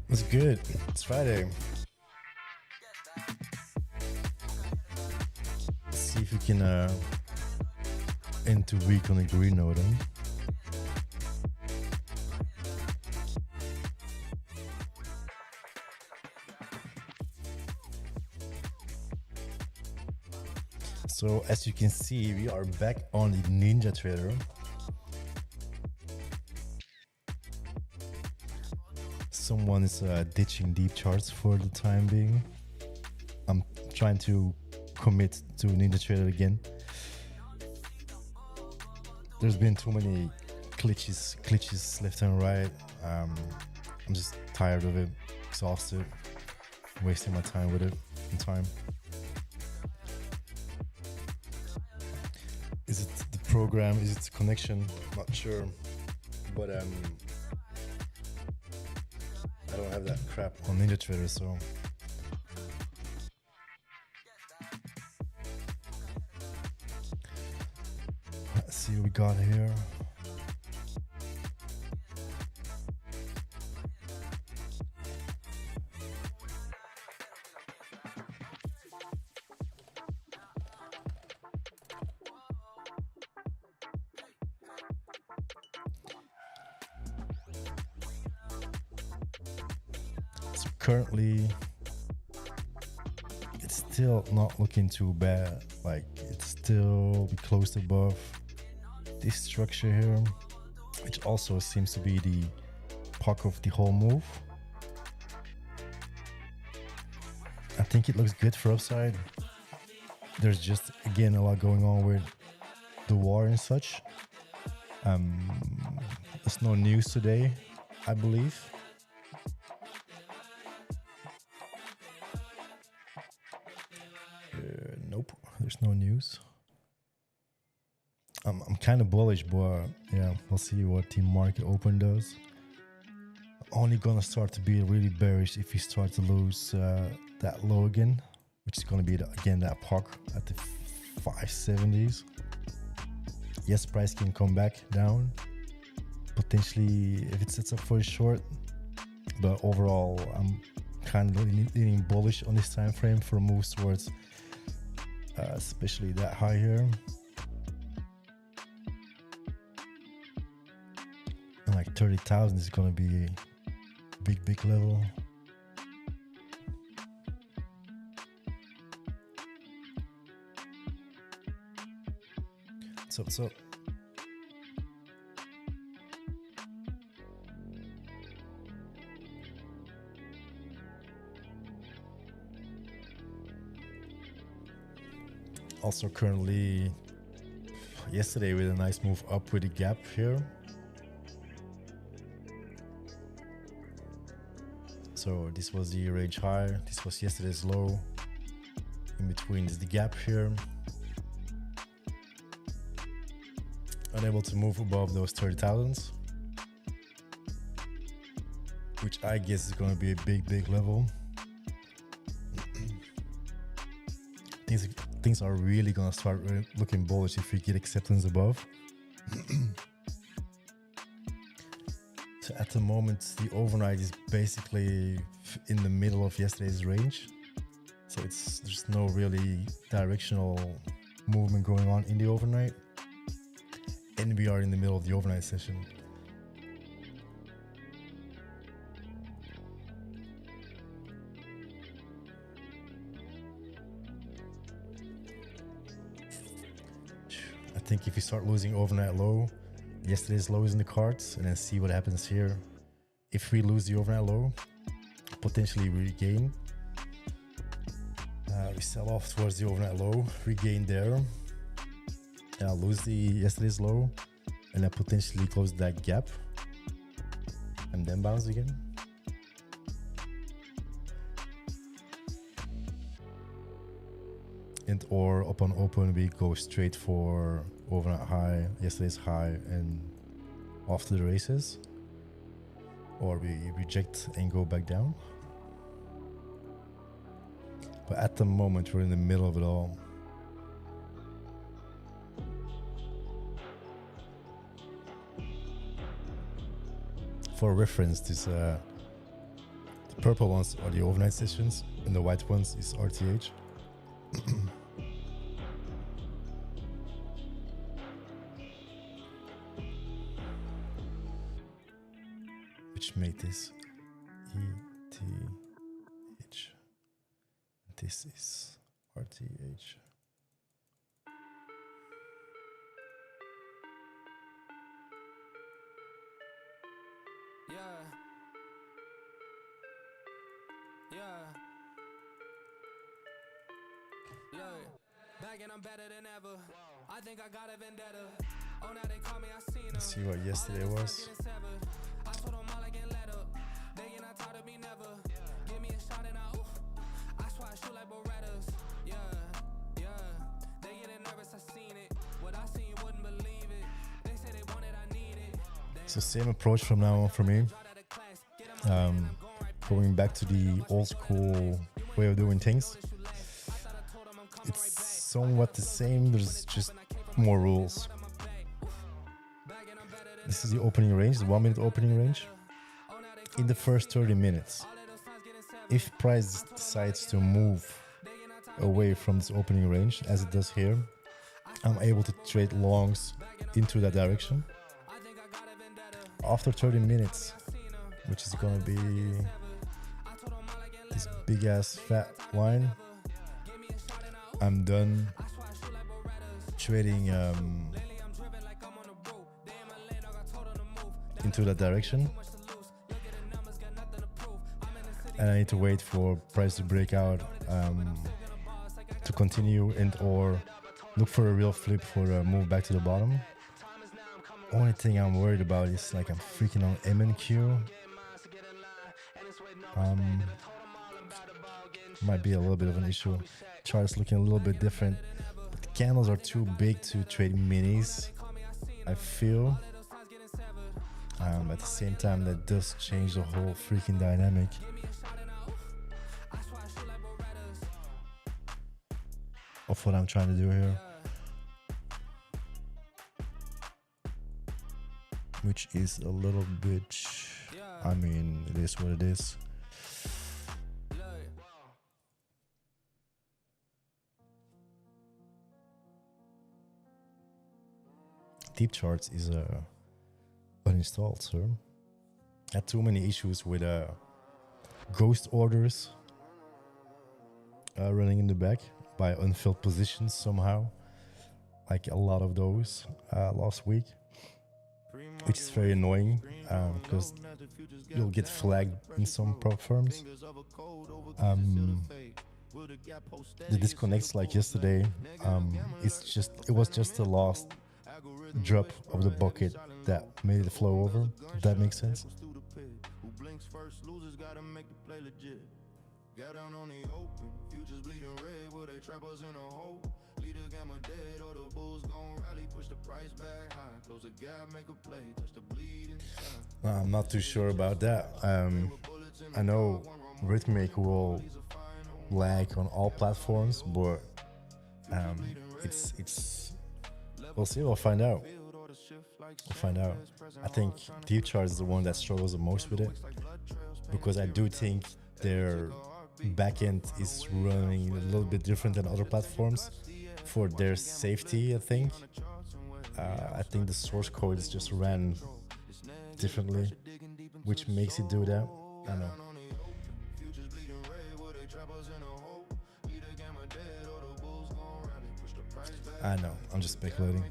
It's good. It's Friday. Let's see if we can end the week on a green note. So as you can see, we are back on the Ninja Trader. Someone is ditching deep charts for the time being. I'm trying to commit to Ninja Trader again. There's been too many glitches left and right. I'm just tired of it, exhausted, wasting my time with it and time. Is it the program? Is it the connection? Not sure, but I don't have that crap on Ninja Trader, so let's see what we got here. So currently, it's still not looking too bad. Like, it's still closed above this structure here, which also seems to be the puck of the whole move. I think it looks good for upside. There's just, again, a lot going on with the war and such. There's no news today, I believe. Nope, there's no news. I'm kind of bullish, but yeah, we'll see what the market open does. Only gonna start to be really bearish if we start to lose that low again, which is gonna be again that puck at the 570s. Yes, price can come back down potentially if it sets up for a short, but overall I'm kind of leaning bullish on this time frame for moves towards especially that high here. And like 30,000 is gonna be a big level. So also currently yesterday with a nice move up with a gap here. So this was the range high, this was yesterday's low. In between is the gap here. Unable to move above those 30,000s, which I guess is going to be a big level. Things are really going to start looking bullish if we get acceptance above. So at the moment, the overnight is basically in the middle of yesterday's range. So there's no really directional movement going on in the overnight. And we are in the middle of the overnight session. I think if you start losing overnight low, yesterday's low is in the cards, and then see what happens here. If we lose the overnight low, potentially regain. We sell off towards the overnight low, regain there. And I'll lose the yesterday's low, and then potentially close that gap, and then bounce again. and or upon open we go straight for overnight high, yesterday's high, and off to the races, or we reject and go back down. But at the moment we're in the middle of it all. For reference, this the purple ones are the overnight sessions and the white ones is RTH. Which made this ETH. This is RTH. Let's see what yesterday was. So same approach from now on for me. Going back to the old school way of doing things. It's somewhat the same, there's just more rules. This is the opening range, the 1 minute opening range. In the first 30 minutes, if price decides to move away from this opening range, as it does here, I'm able to trade longs into that direction. After 30 minutes, which is gonna be this big ass fat line, I'm done trading into that direction, and I need to wait for price to break out to continue and or look for a real flip for a move back to the bottom. Only thing I'm worried about is like I'm freaking on MNQ. Might be a little bit of an issue. Chart's looking a little bit different, but the candles are too big to trade minis, I feel. At the same time, that does change the whole freaking dynamic. Of what I'm trying to do here, which is a little bit, I mean, it is what it is. Deep Charts is uninstalled, sir. Had too many issues with ghost orders running in the back by unfilled positions somehow, like a lot of those last week, which is very annoying because you'll get flagged in some prop firms. The disconnects like yesterday, it was just the last drop of the bucket that made it flow over, if that makes sense. I'm not too sure about that. I know Rhythmic will lag on all platforms, but it's we'll see. We'll find out. I think Deep Charts is the one that struggles the most with it, because I do think their backend is running a little bit different than other platforms for their safety. I think the source code is just ran differently, which makes it do that. I don't know. I know, I'm just speculating.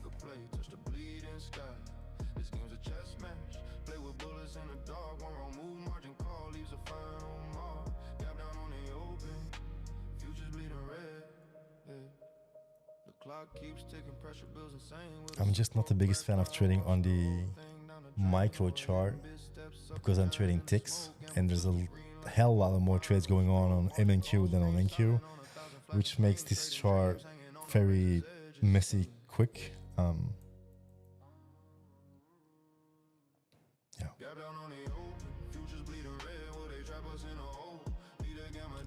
I'm just not the biggest fan of trading on the micro chart because I'm trading ticks and there's a hell lot of more trades going on MNQ than on NQ. which makes this chart very messy quick. Yeah.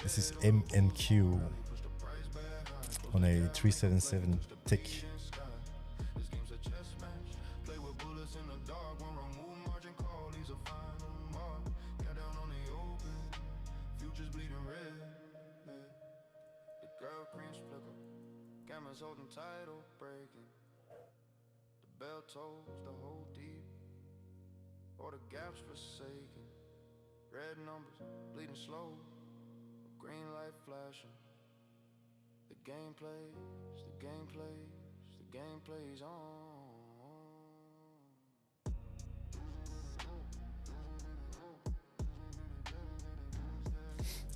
This is MNQ on a 377 tick. Holding title breaking, the bell tolls the whole deep, or the gaps forsaken, red numbers bleeding slow, green light flashing. The game plays, the game plays, the game plays on.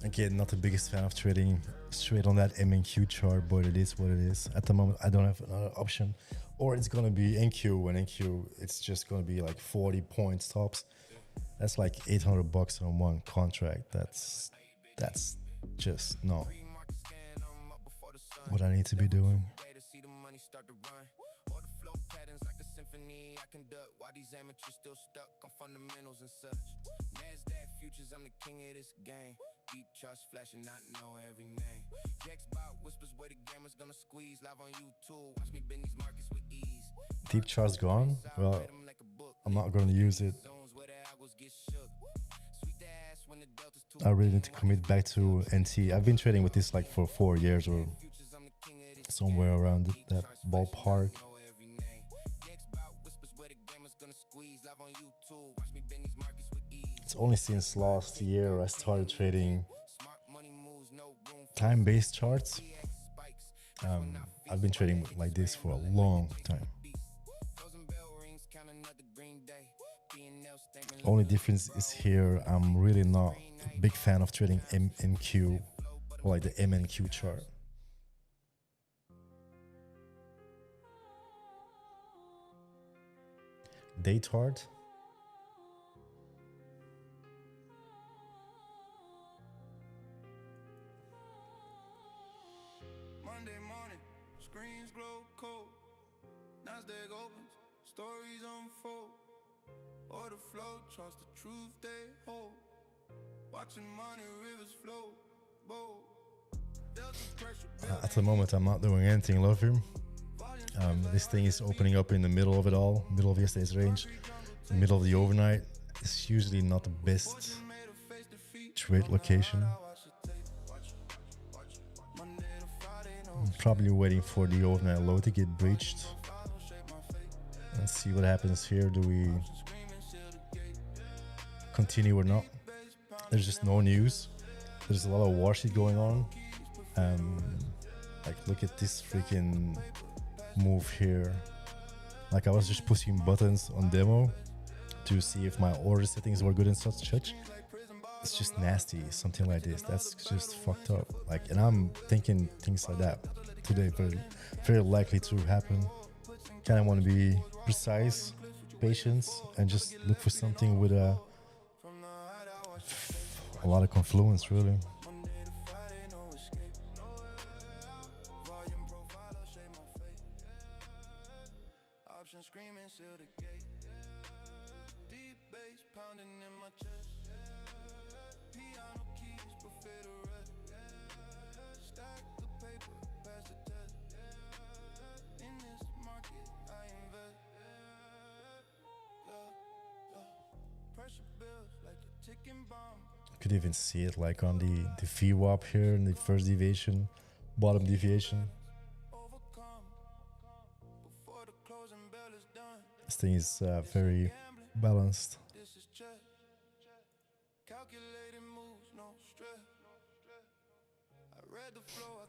Again, not the biggest fan of trading straight on that MNQ chart, but it is what it is. At the moment, I don't have another option. Or it's going to be NQ, and NQ, it's just going to be like 40 point stops. That's like $800 on one contract. That's just not what I need to be doing. Orderflow patterns like a symphony I conduct. Why these amateurs still stuck on fundamentals and such? Nasdaq futures, I'm the king of this game. Deep charts flashing, not know every name. Jack's bot whispers where the gamma's gonna squeeze. Live on YouTube, watch me bend these markets with ease. Deep charts gone? Well, I'm not gonna use it. I really need to commit back to NT. I've been trading with this like for 4 years or somewhere around that ballpark. It's only since last year I started trading time-based charts. I've been trading like this for a long time. Only difference is here, I'm really not a big fan of trading MNQ or like the MNQ chart. Day chart. Monday morning, screens glow cold. Nasdaq opens, stories unfold. Orderflow, trust the truth they hold. Watching money rivers flow, bold. At the moment, I'm not doing anything low here. This thing is opening up in the middle of it all, middle of yesterday's range, the middle of the overnight. It's usually not the best trade location. I'm probably waiting for the overnight low to get breached. Let's see what happens here. Do we continue or not? There's just no news. There's a lot of war shit going on. Like, look at this freaking move here. Like, I was just pushing buttons on demo to see if my order settings were good and such. It's just nasty, something like this. That's just fucked up. Like, and I'm thinking things like that today, very likely to happen. Kind of want to be precise, patience, and just look for something with a lot of confluence, really. Screaming, seal the gate. Deep bass pounding in my chest. Piano keys, buffet the rest. Stack the paper, pass the test. In this market, I invest. Pressure bills like a ticking bomb. You could even see it like on the VWAP here in the first deviation, bottom deviation. This thing is very balanced.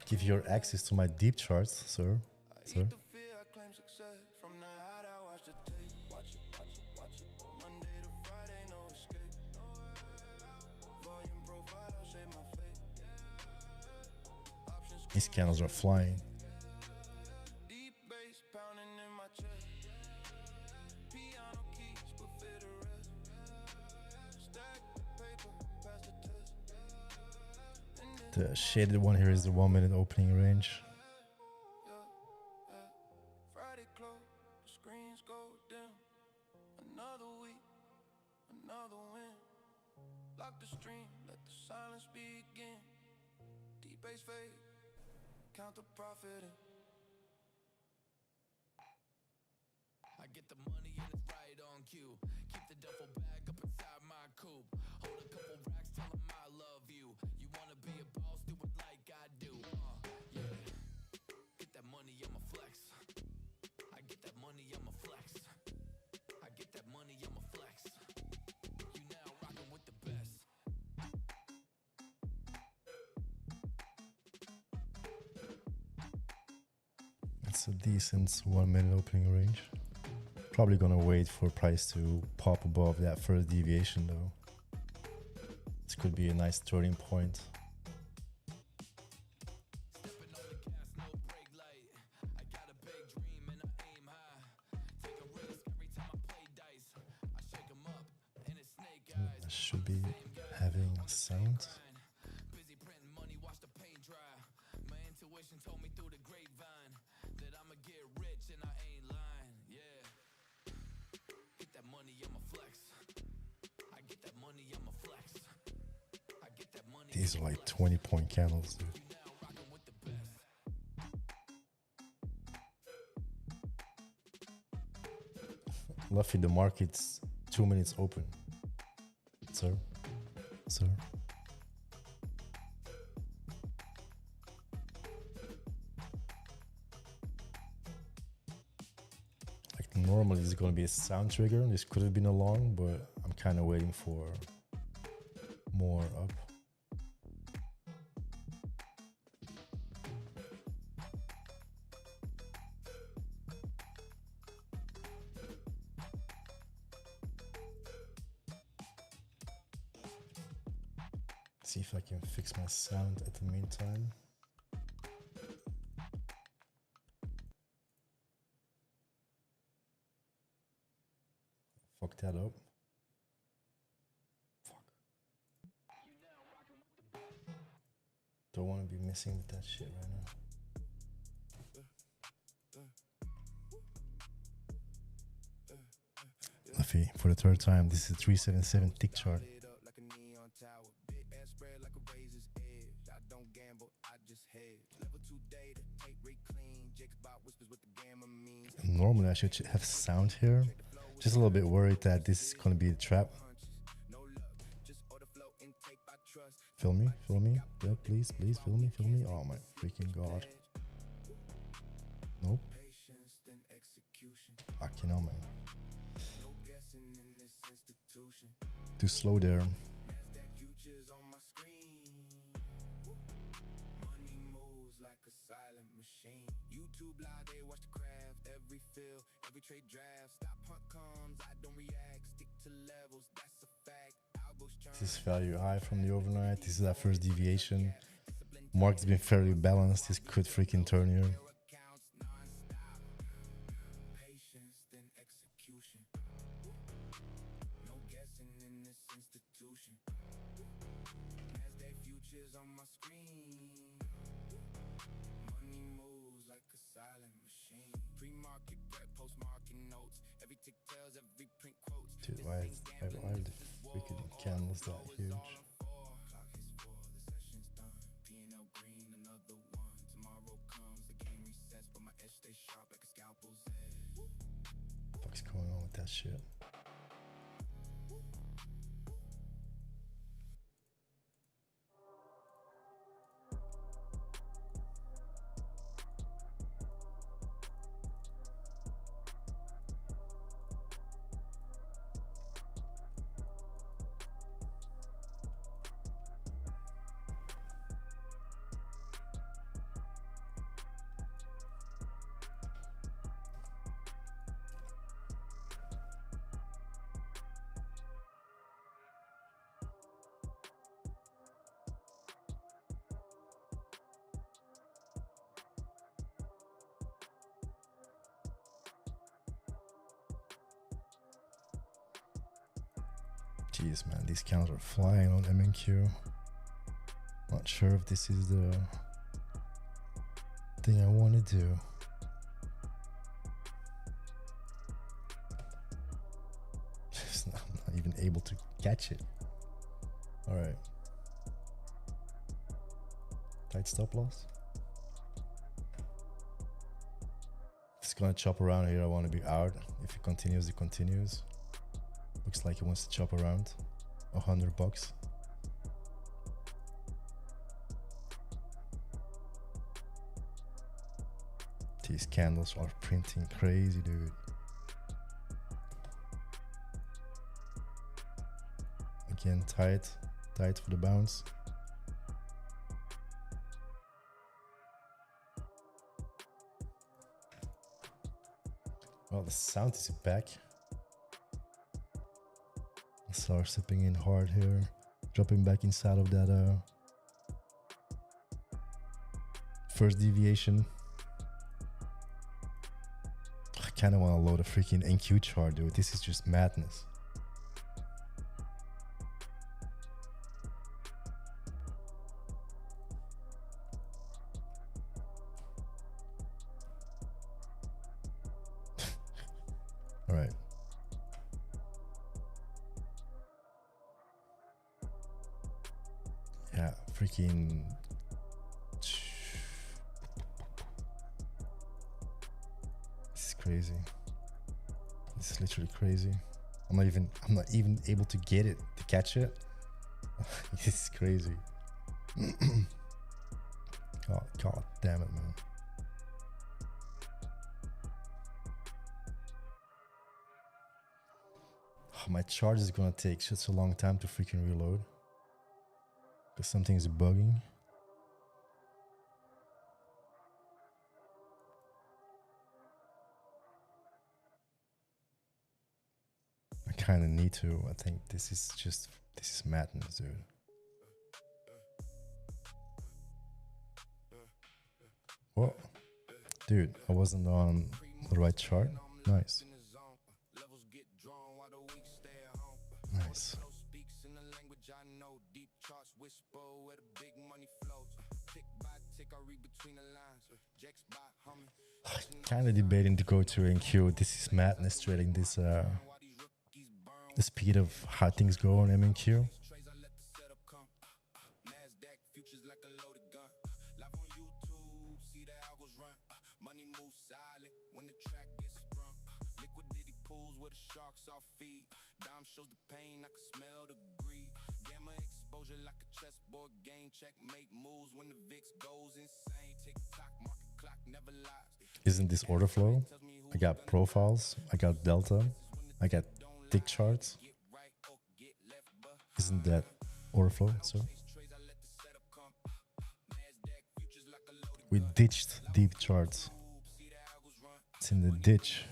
Give your access to my deep charts, sir. These candles are flying. The shaded one here is the 1 minute opening range. Friday close, the screens go dim. Another week, another win. Lock the stream, let the silence begin. Deep base fade, count the profit in. I get the money and it's right on cue. Keep the duffel bag up inside my coupe. Hold a couple racks, tell them I love you. You wanna be a boss, do it like I do. Yeah. Get that money, I'ma flex. I get that money, I'ma flex. I get that money, I'ma flex. You now rockin' with the best. It's a decent 1 minute opening range. Probably gonna wait for price to pop above that first deviation though. This could be a nice turning point. I should be having sound. Busy printing money, watch the paint dry. My intuition told me through the grapevine that I'ma get rich and I ain't lying. Yeah. Get that money, I'ma flex. I get that money, I'ma flex. I get that money. These are like 20-point candles, dude. You now rockin' with the best. Luffy, the market's 2 minutes open. Sir? Sir? Like normally this is gonna be a sound trigger. This could have been a long, but I'm kind of waiting for more up. See if I can fix my sound at the meantime. Fuck that up. Fuck. Don't want to be messing with that shit right now. Luffy, for the third time, this is a 377 tick chart. Normally I should have sound here. Just a little bit worried that this is gonna be a trap. Film me, film me. Yeah, please, please film me, film me. Oh my freaking god. Nope. Fucking hell, man. Too slow there. This is value high from the overnight. This is that first deviation. Market's been fairly balanced. This could freaking turn here. Dude, why are the freaking candles that huge? What's going on with that shit? Jeez, man, these candles are flying on MNQ. Not sure if this is the thing I want to do. I'm not even able to catch it. All right. Tight stop loss. If it's gonna chop around here, I want to be out. If it continues, it continues. Looks like it wants to chop around $100. These candles are printing crazy, dude. Again, tight for the bounce. Well, the sound is back. Start stepping in hard here, dropping back inside of that first deviation. I kind of want to load a freaking NQ chart, dude. This is just madness. All right. Yeah, freaking. This is crazy. This is literally crazy. I'm not even able to get it, to catch it. This is crazy. Oh, God damn it, man. Oh, my charge is gonna take such a long time to freaking reload. Because something's bugging. I kind of need to. I think this is madness, dude. Whoa. Dude, I wasn't on the right chart. Nice. Nice. Kind of debating to go to NQ. This is madness trading this the speed of how things go on MNQ. Isn't this order flow? I got profiles, I got delta, I got tick charts. Isn't that order flow? So we ditched deep charts. It's in the ditch.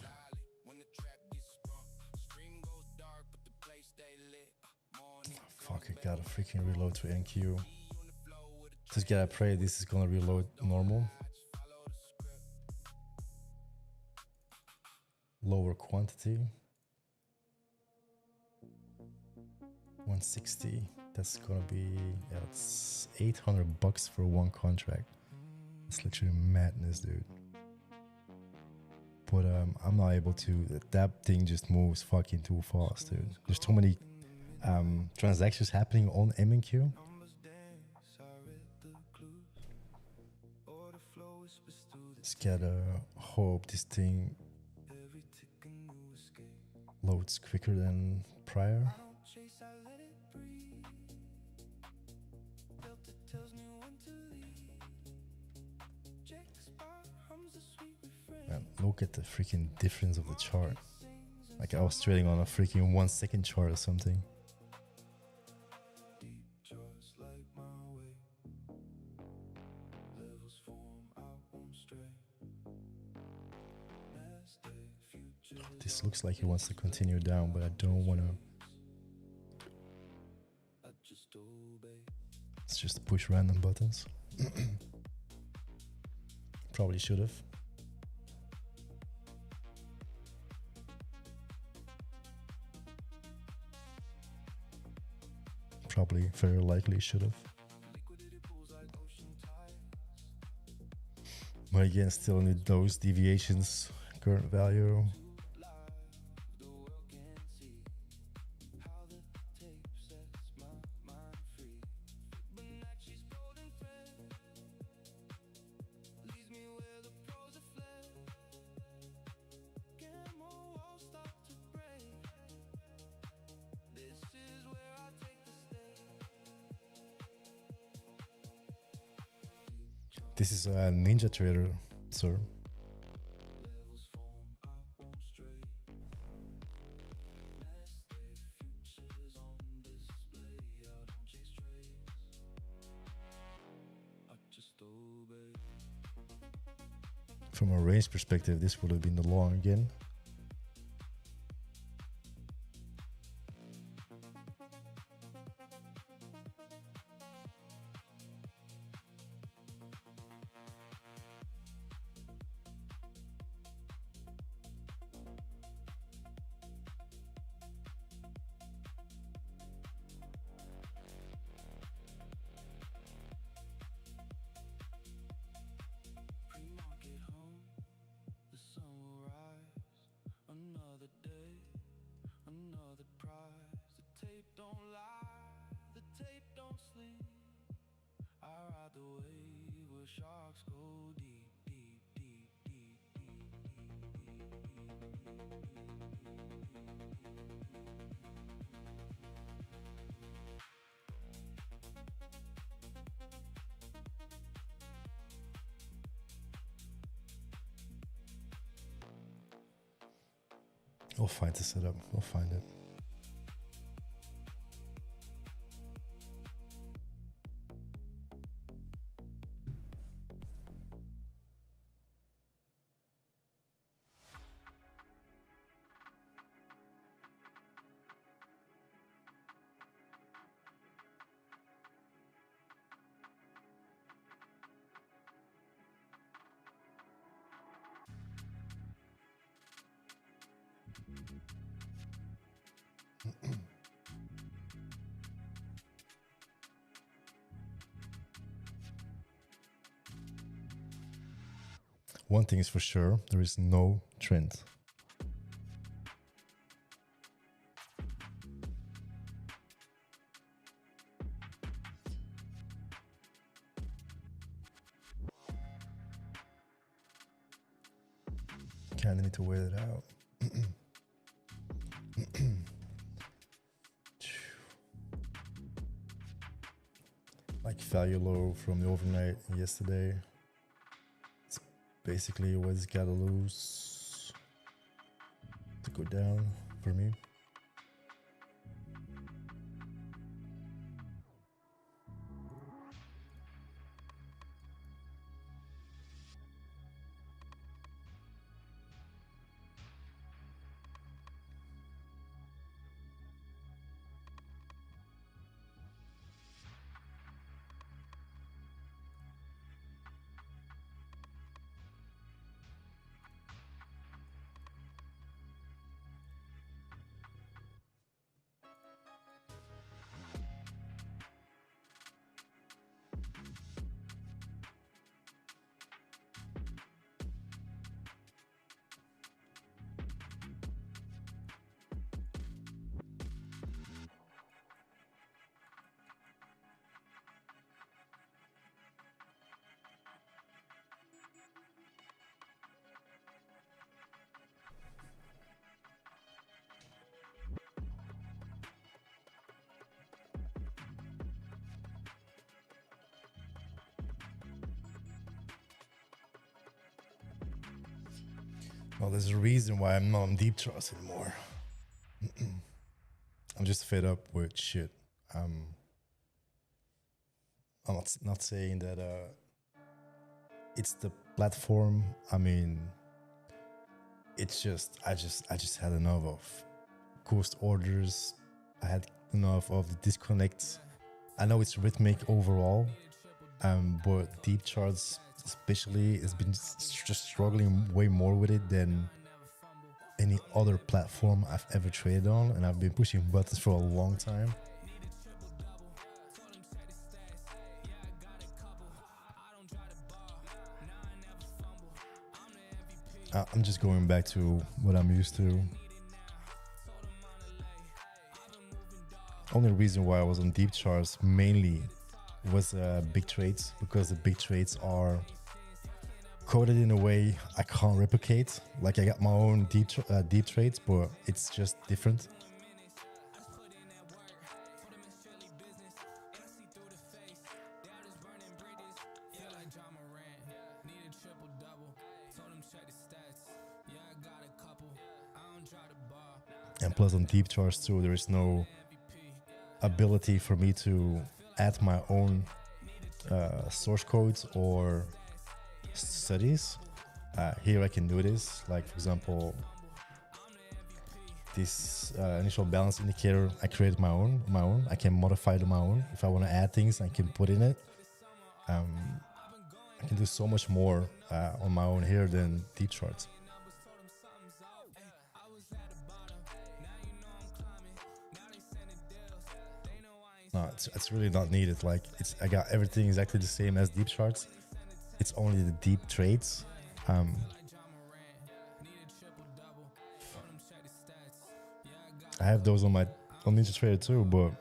Fuck, I gotta freaking reload to NQ. Just gotta pray this is gonna reload normal. Lower quantity. 160. That's gonna be, yeah, it's $800 for one contract. It's literally madness, dude. But I'm not able to. That thing just moves fucking too fast, dude. There's too many transactions happening on MNQ. Just gotta hope this thing loads quicker than prior. Man, look at the freaking difference of the chart. Like I was trading on a freaking 1 second chart or something. This looks like it wants to continue down, but I don't want to. It's just push random buttons. Probably should have. Probably very likely should have. But again, still need those deviations, current value. This is a Ninja Trader, sir. From a range perspective, this would have been the long again. We'll find the setup. We'll find it. One thing is for sure, there is no trend. Kind of need to wait it out. Like value low from the overnight yesterday. It's basically what it's got to lose to go down for me. Well, there's a reason why I'm not on deep charts anymore. I'm just fed up with shit. I'm not saying that it's the platform. I mean, it's just I just had enough of ghost orders. I had enough of the disconnects. I know it's rhythmic overall, but deep charts especially has been just struggling way more with it than any other platform I've ever traded on, and I've been pushing buttons for a long time. I'm just going back to what I'm used to. Only reason why I was on deep charts mainly was big trades, because the big trades are coded in a way I can't replicate. Like I got my own deep trades, but it's just different. And plus on deep charts too, there is no ability for me to add my own source codes or studies. Here I can do this. Like for example, this initial balance indicator, I created my own. I can modify it my own. If I want to add things, I can put in it. I can do so much more on my own here than deep charts. No, it's really not needed. Like I got everything exactly the same as deep charts. It's only the deep trades. I have those on NinjaTrader too, but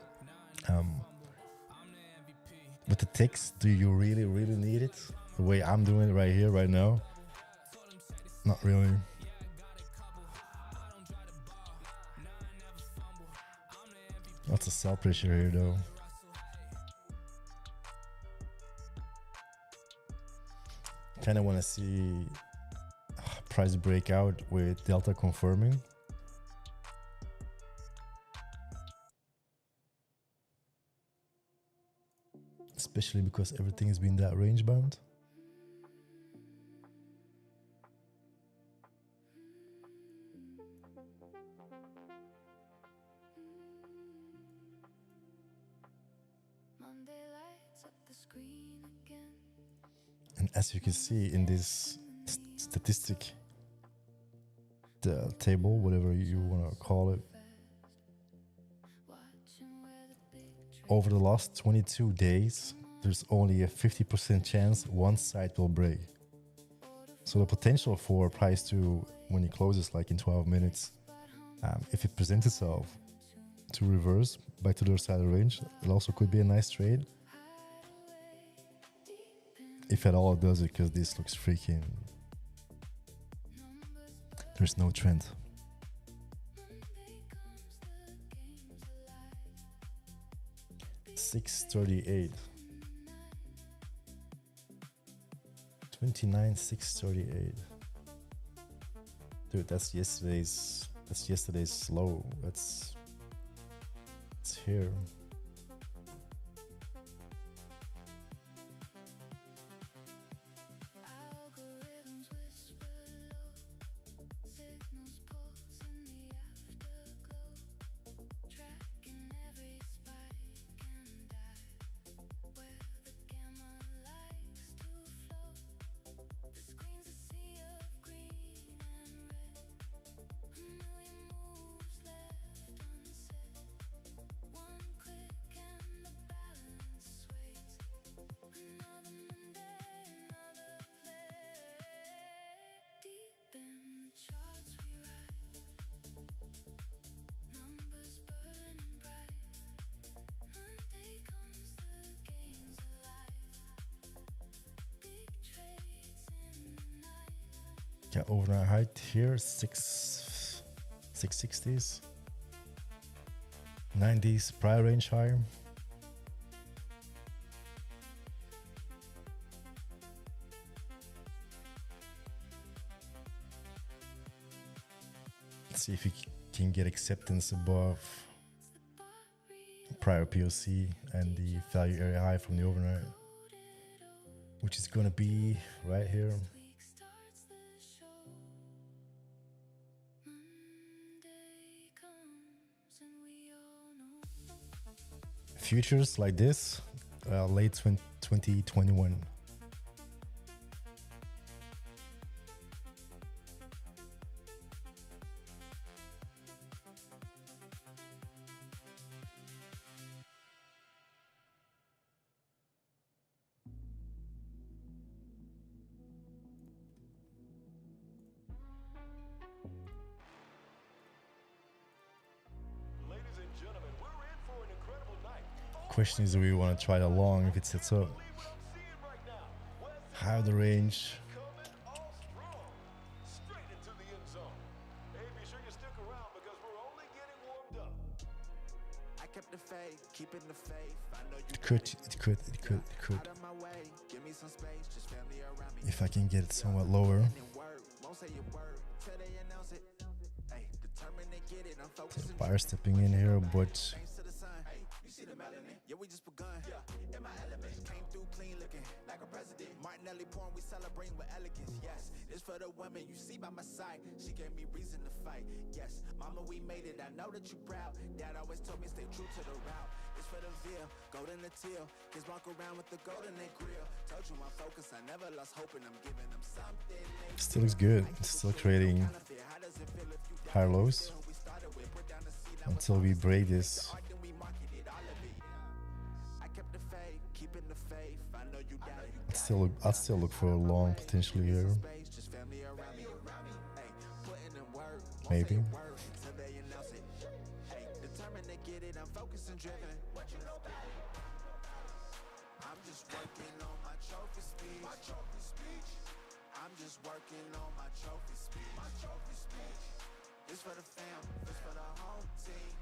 with the ticks, do you really need it the way I'm doing it right here, right now? Not really. Lots of sell pressure here though. Kind of want to see price breakout with delta confirming. Especially because everything has been that range bound. And as you can see in this statistic, the table, whatever you want to call it, over the last 22 days, there's only a 50% chance one side will break. So the potential for price to, when it closes like in 12 minutes, if it presents itself to reverse back to the other side of the range, it also could be a nice trade. If at all it does it, because this looks freaking... There's no trend. $6.38. 29,638. Dude, that's yesterday's low. It's here. Got overnight height here, 660s, 90s, prior range high. Let's see if we can get acceptance above prior POC and the value area high from the overnight, which is going to be right here. Futures like this, late 2021. question is, do we want to try the long if it sets up? Higher the range. It could. If I can get it somewhat lower. Buyer stepping in here, but It's for the women you see by my side. She gave me reason to fight. Yes, mama, we made it. I know that you proud. Dad always told me stay true to the route. It's for the veal, golden the teal. Kids walk around with the golden they grill. Told you I'm focused. I never lost hope, and I'm giving them something. Still looks good. It's still creating higher lows until we break this. I'll still look for a long potentially here. Maybe. I'm just working on my trophy speech. It's for the fam, it's for the home team.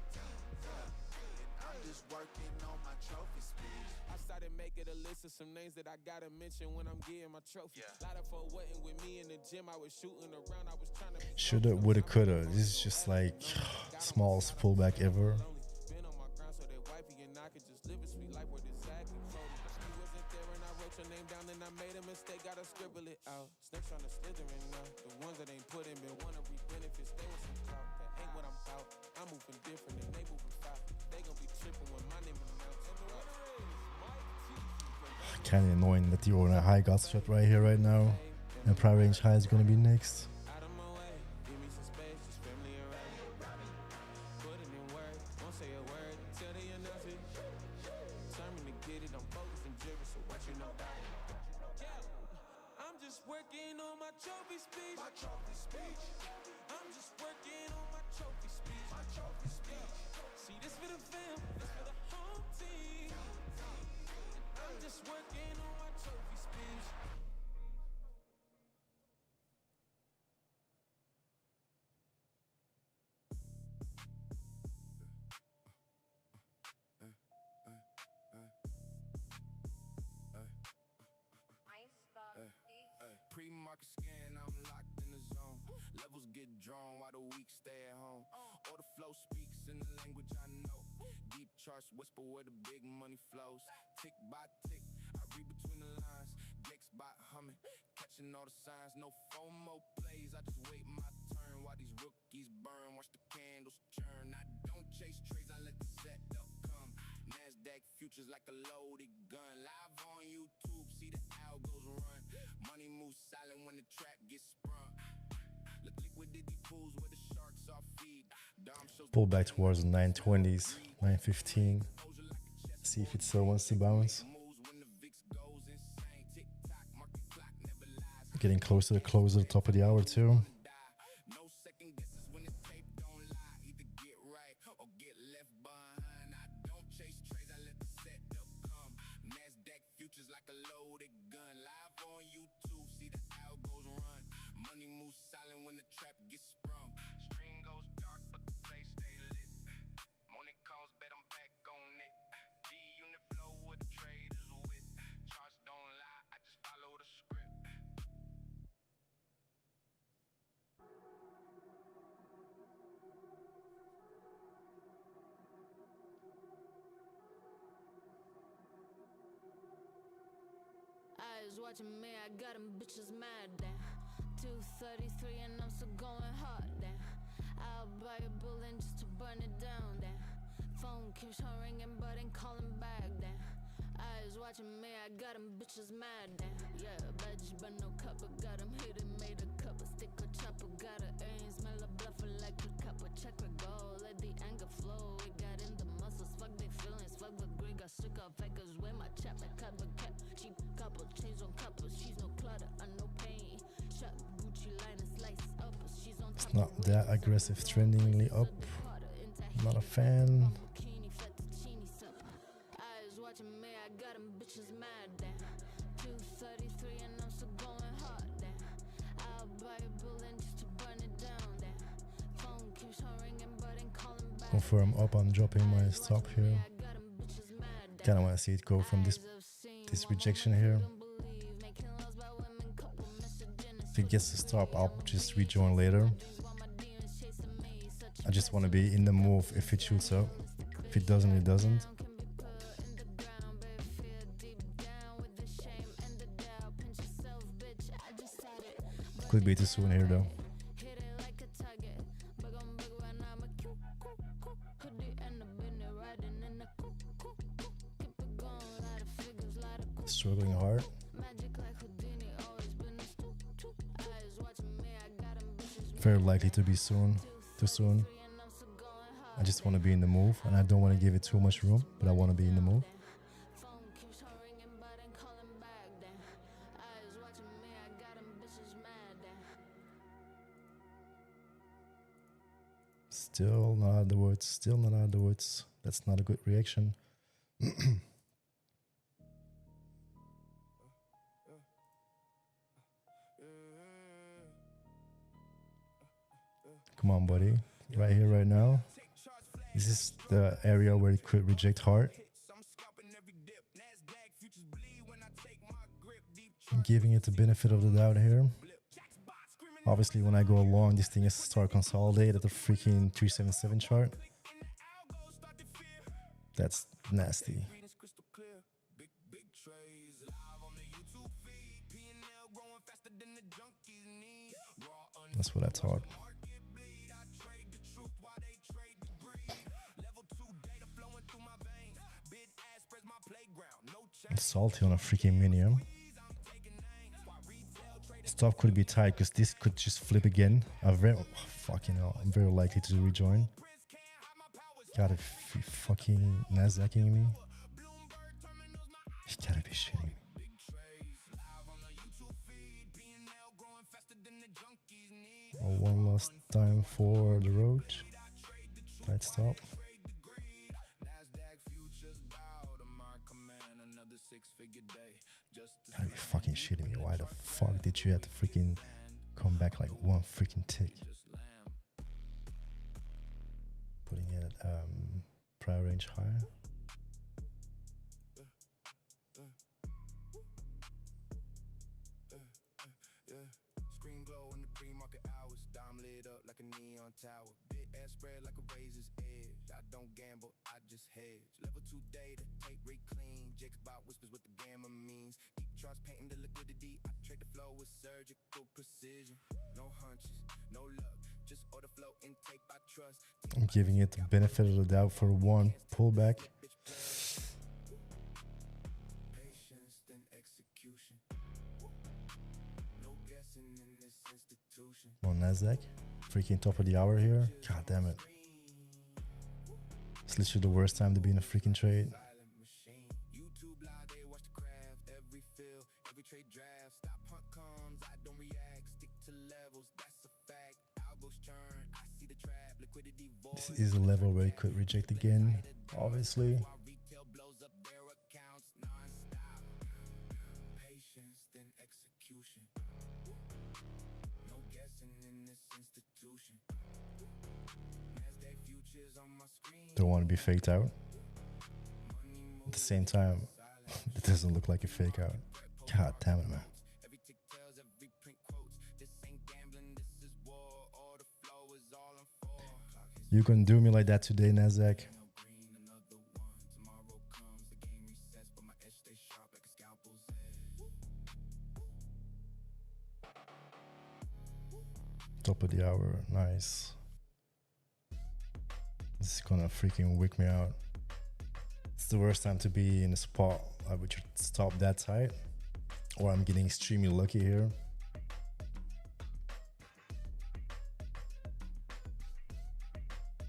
I'm just working on my trophy speech. I started making a list of some names that I gotta mention when I'm getting my trophy. Lot of folk wasn't with me in the gym. I was shooting around. I was trying to. Shoulda, woulda, coulda. This is just like smallest pullback ever. Been on my ground so that wifey and I could just live a sweet life where this Zach and Cody. She wasn't there and I wrote your name down and I made a mistake. Gotta scribble it out. Snakes on the slithering now. The ones that ain't put in been wanna reap benefits. They want some clout. That ain't what I'm about. I'm moving different and they moving fast. They gon' be tripping when my name is announced. Kinda annoying that the overnight high got shot right here, right now. And price range high is gonna be next. Out of my way, give me some space, just family around. Put it in work, won't say a word until they announce it. Determined to get it, I'm focused and driven, so what you know about it? Yeah, I'm just working on my trophy speech. My trophy speech. I'm just working on my trophy speech. My trophy speech. See, this for the fam, this for the home team. I'm just working on my trophy speech. Pre-market scan, I'm locked in the zone. Levels get drawn while the weak stay at home. Orderflow speaks in the language I know. Deep charts whisper where the big money flows. Tick by tick, I read between the lines. Gex by humming, catching all the signs. No FOMO plays, I just wait my turn while these rookies burn. Watch the candles churn. I don't chase trades, I let the setup come. Nasdaq futures like a loaded gun. Live on YouTube, see the algos run. Money moves silent when the trap gets sprung. Look liquidity pools where the sharks are feed. Pull back towards the 920s, 915. See if it still wants to bounce. Getting close to the close of the top of the hour too. No second guesses when the tape don't lie. Either get right or get left behind. I don't chase trades, I let the setup come. Nasdaq futures like a loaded gun. Live on YouTube, see the algos run. Money moves silent when the trap gets sprung. Screen goes dark, but the place stay lit. Morning calls, bet I'm back on it. G-Unit flow with the traders with. Charts don't lie, I just follow the script. Eyes watching me, I got them bitches mad then. 2:33 and I'm still going hard then. I'll buy a building just to burn it down then. Phone keeps on ringing but ain't calling back then. Eyes watching me, I got them bitches mad then. Yeah, badge but no copper, got them hidden, made a couple. Stick or chopper, got a aim, smell a bluffer like a copper. Check my goal, let the anger flow. It got in the muscles, fuck they feelings, fuck the green. Got sick of fakers, wear my chapter, cover cap. Cheap couple, chains on couple, she's no clutter, I no pain. Shot Gucci line and slice up, she's on top. It's not that aggressive, trendingly up. Not a fan. Confirm up, I'm dropping my stop here. Kind of want to see it go from this rejection here. If it gets to stop, I'll just rejoin later. I just want to be in the move if it shoots up. If it doesn't, it doesn't. Could be too soon here though. Struggling hard. Very likely to be soon, too soon. I just want to be in the move and I don't want to give it too much room, but I want to be in the move. Still not out of the woods, still not out of the woods. That's not a good reaction. Come on, buddy. Right here, right now. This is the area where it could reject hard. I'm giving it the benefit of the doubt here. Obviously, when I go along, this thing is start consolidate at the freaking 377 chart. That's nasty. That's what I thought. I'm salty on a freaking minium. Stop could be tight because this could just flip again. Fucking hell, I'm very likely to rejoin. Gotta be fucking Nasdaqing me. You gotta be shitting me. Oh, one last time for the road. Tight stop. Gotta be fucking shitting me. Why the fuck did you have to freaking come back like one freaking tick? Putting it prior range higher. Screen glow in the pre-market hours. Dime lit up like a neon tower. Big ass spread like a razor's edge. I don't gamble, I just hedge. Level 2 data, take rate clean. Jake's bot whispers what the gamma means. Deep charts painting the liquidity. I trade the flow with surgical precision. No hunches, no luck. Just order flow intake by trust. I'm giving it the benefit of the doubt for one pullback. Patience then execution. No guessing in this institution. On Nasdaq, freaking top of the hour here. God damn it. It's literally the worst time to be in a freaking trade. YouTube live, they watch the craft. Every fill, every trade draft. Stop hunt comes, I don't react. Stick to levels, that's a fact. Algos churn, I see the trap. Liquidity void. This is a level where it could reject again, obviously. Retail blows up their accounts non-stop. Patience then execution. No guessing in this institution. Nasdaq futures on my screen. Don't want to be faked out. At the same time, it doesn't look like a fake out. God damn it, man. Every tick tells, every print quotes. This ain't gambling, this is war. Orderflow is all I'm for. You can do me like that today, Nasdaq. No green, another one. Tomorrow comes, the game resets, but my edge stays sharp like a scalpel's edge. Top of the hour, nice. This is gonna freaking wake me out. It's the worst time to be in a spot I would stop that tight, or I'm getting extremely lucky here.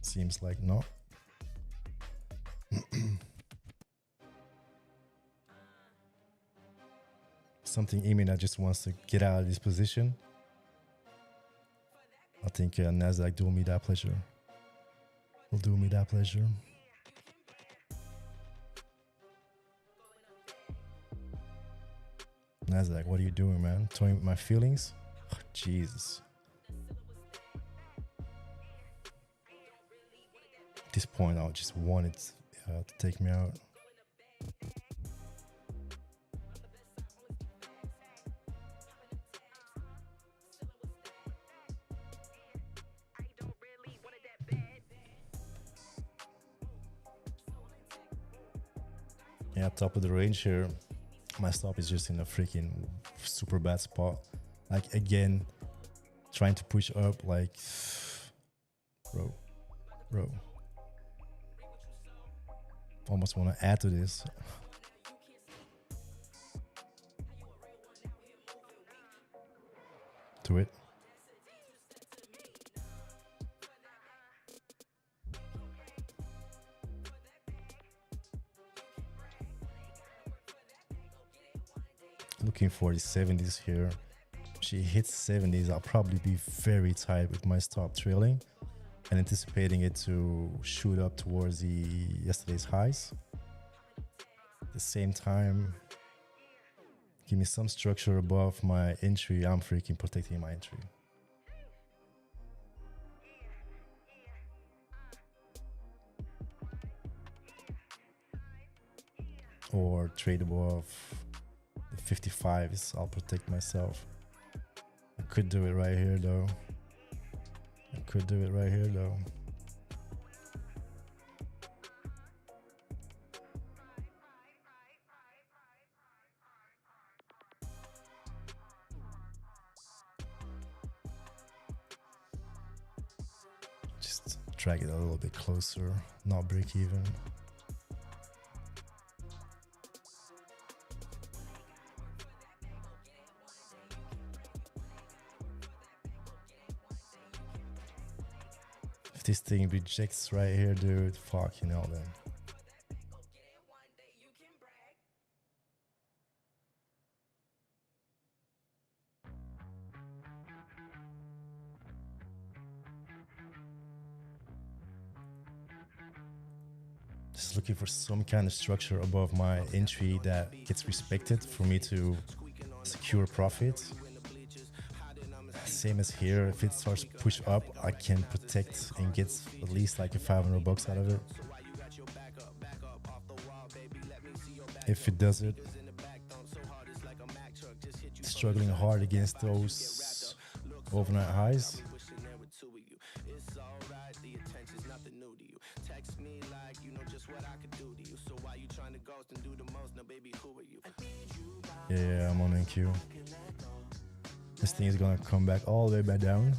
Seems like not. Something in me that just wants to get out of this position. I think Nasdaq do me that pleasure. Will do me that pleasure. Nasdaq, what are you doing, man? Toying with my feelings? Oh, Jesus. this point, I just wanted to take me out. Yeah, top of the range here. My stop is just in a freaking super bad spot. Like, again, trying to push up, like, bro. Almost want to add to this. To it. Looking for the 70s here. If she hits 70s, I'll probably be very tight with my stop trailing and anticipating it to shoot up towards the yesterday's highs. At the same time, give me some structure above my entry. I'm freaking protecting my entry. Or trade above the 55s. I'll protect myself. I could do it right here though. Just drag it a little bit closer, not break even. If this thing rejects right here, dude, fucking hell, then. Just looking for some kind of structure above my entry that gets respected for me to secure profit. Same as here, if it starts to push up, I can protect and get at least like a $500 out of it. If it does it, struggling hard against those overnight highs. Yeah, I'm on NQ. This thing is gonna come back all the way back down,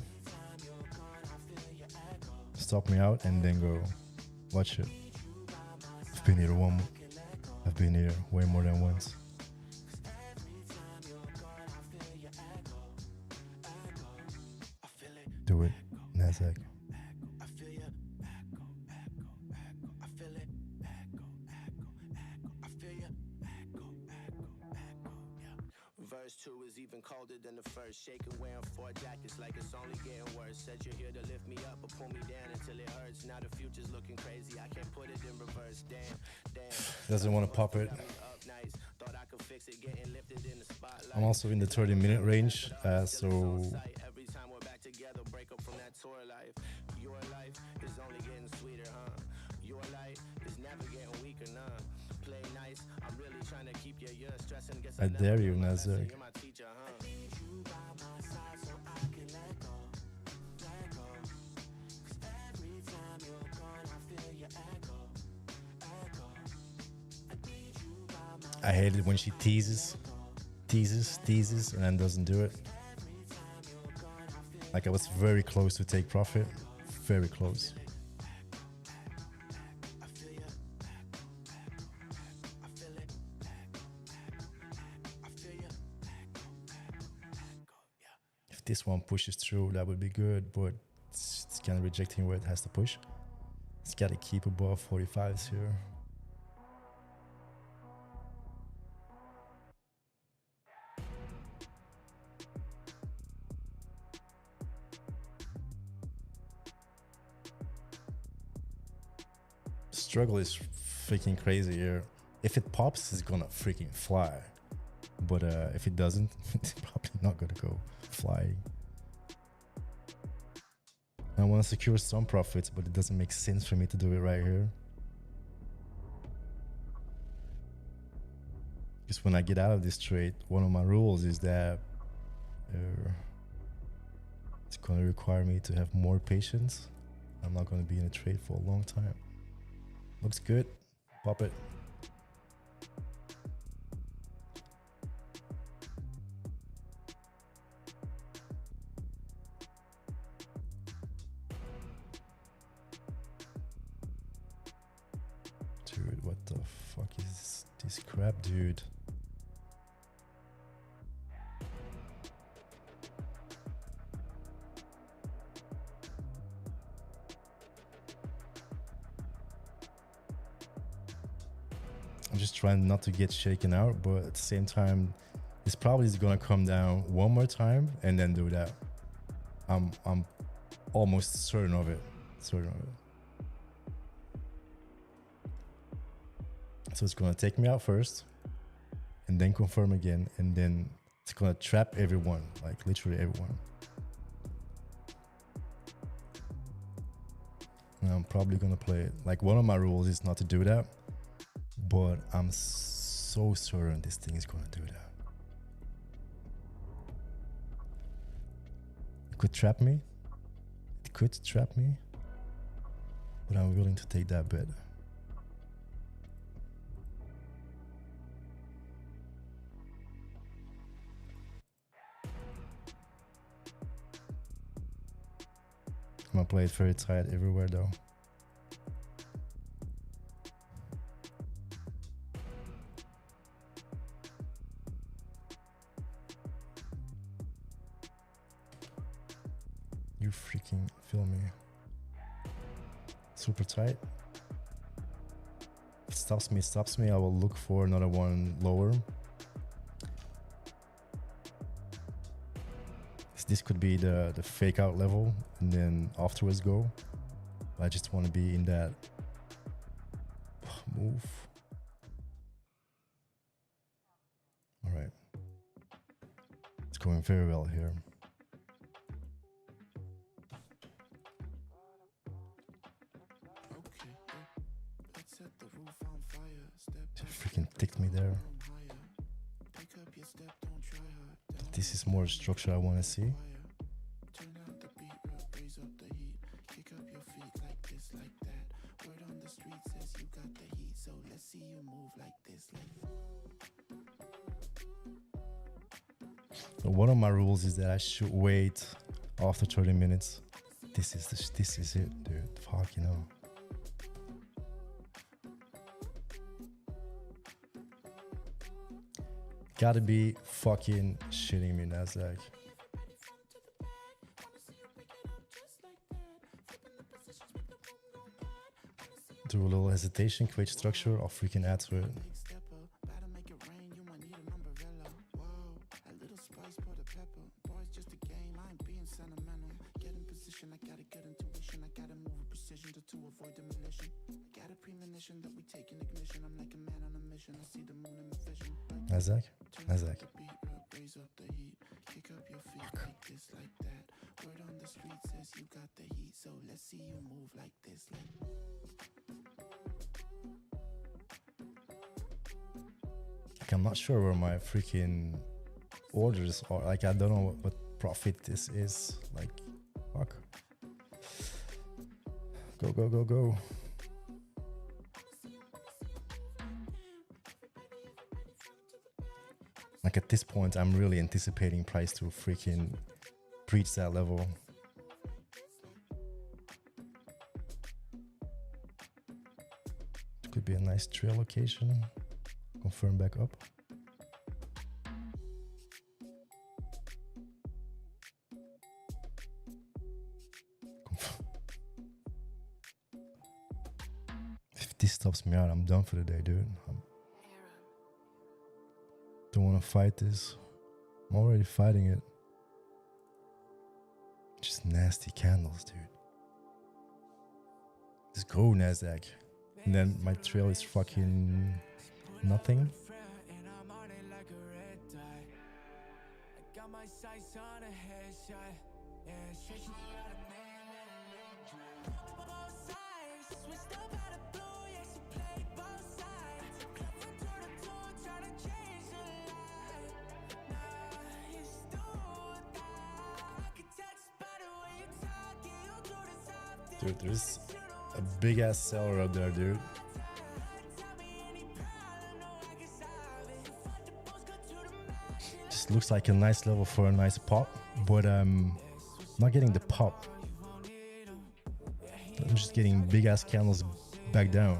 stop me out, and then go. Watch it. I've been here way more than once. Do it, Nasdaq. Verse 2 is even colder than the first. Shaking, wearing 4 jackets like it's only getting worse. Said you're here to lift me up or pull me down until it hurts. Now the future's looking crazy. I can't put it in reverse. Damn. Doesn't want to pop it. I'm also in the 30-minute range, so every time we're back together, break up from that tour life. Your life is only getting sweeter, huh? Your life is never getting weaker, nah. Play nice. I'm really trying to keep you stressing. I dare you, Nasdaq. You're my teacher, huh? I hate it when she teases, and then doesn't do it. Like, I was very close to take profit, very close. If this one pushes through, that would be good, but it's kind of rejecting where it has to push. It's got to keep above 45s here. Struggle is freaking crazy here. If it pops, it's gonna freaking fly. But if it doesn't, it's probably not gonna go flying. I want to secure some profits, but it doesn't make sense for me to do it right here. Because when I get out of this trade, one of my rules is that it's going to require me to have more patience. I'm not going to be in a trade for a long time. Looks good. Pop it. Dude, what the fuck is this crap, dude? I'm just trying not to get shaken out, but at the same time, this probably is gonna come down one more time and then do that. I'm almost certain of it. So it's gonna take me out first, and then confirm again, and then it's gonna trap everyone, like literally everyone. And I'm probably gonna play it. Like, one of my rules is not to do that, but I'm so certain this thing is gonna do that. It could trap me. It could trap me, but I'm willing to take that bet. I'm gonna play it very tight everywhere though. You freaking feel me? Super tight. If it stops me, I will look for another one lower. This could be the fake out level and then afterwards go. I just want to be in that move. All right. It's going very well here. She freaking ticked me there. This is more structure I want to see. So one of my rules is that I should wait after 30 minutes. This is it, dude. Fuck, you know. Gotta be fucking shitting me, Nasdaq. Do a little hesitation, create structure, I'll freaking add to it. Nasdaq? Nasdaq. Like, I'm not sure where my freaking orders are. Like, I don't know what profit this is. Like, fuck. Go, go, go, go. Like, at this point, I'm really anticipating price to freaking breach that level. It could be a nice trail location. Confirm back up. If this stops me out, I'm done for the day, dude. Don't want to fight this. I'm already fighting it. Just nasty candles, dude. Let's go, Nasdaq. And then my trail is fucking nothing. Dude, there's a big ass seller out there, dude. Just looks like a nice level for a nice pop, but not getting the pop. I'm just getting big ass candles back down.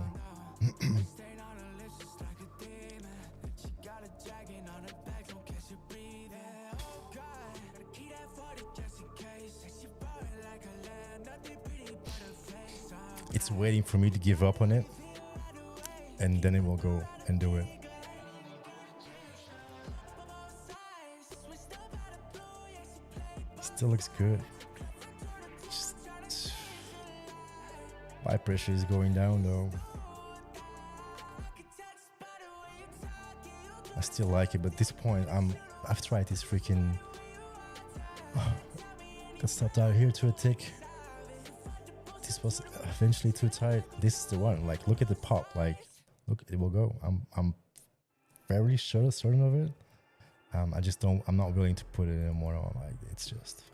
It's waiting for me to give up on it, and then it will go and do it. Still looks good. Just, buy pressure is going down though. I still like it, but at this point I've tried this freaking got stopped out here to a tick. This was eventually too tight. This is the one. Like, look at the pop. Like, look, it will go. I'm fairly certain of it. I just don't. I'm not willing to put it anymore on. Like, it's just.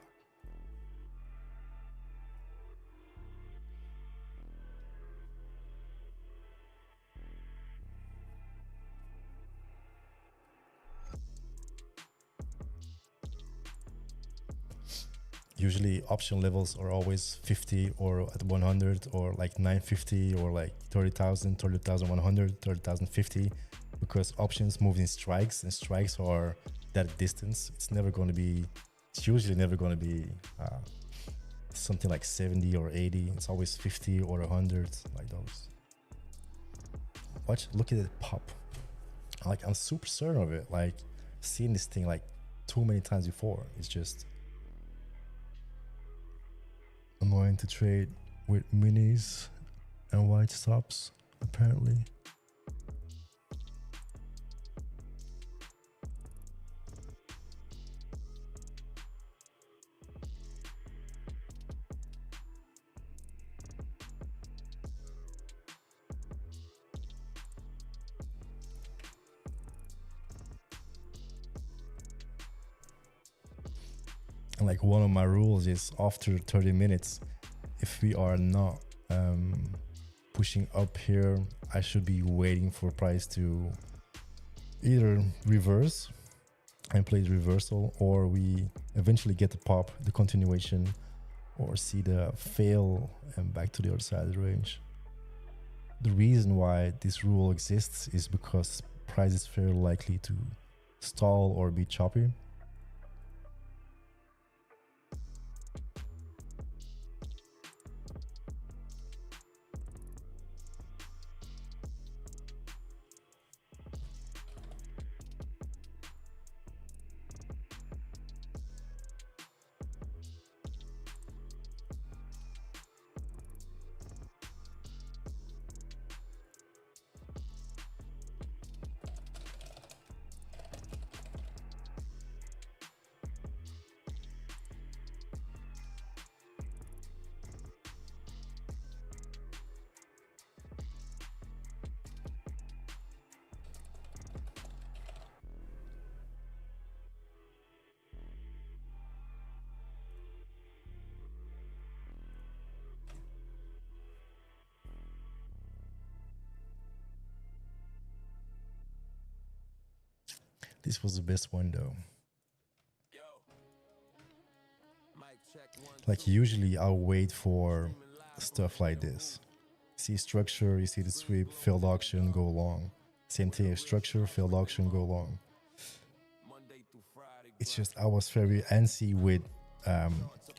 Usually option levels are always 50 or at 100 or like 950 or like 30,000, 30,100, 30,050, because options move in strikes, and strikes are that distance. It's usually never going to be something like 70 or 80. It's always 50 or 100, like those. Look at it pop. Like, I'm super certain of it. Like, seeing this thing like too many times before. It's just annoying to trade with minis and white stops, apparently. And like, one of my rules is after 30 minutes, if we are not pushing up here, I should be waiting for price to either reverse and play the reversal, or we eventually get the pop, the continuation, or see the fail and back to the other side of the range. The reason why this rule exists is because price is very likely to stall or be choppy. This was the best one though. Like, usually I'll wait for stuff like this. See structure, you see the sweep, failed auction, go long. Same thing, structure, failed auction, go long. It's just I was very antsy with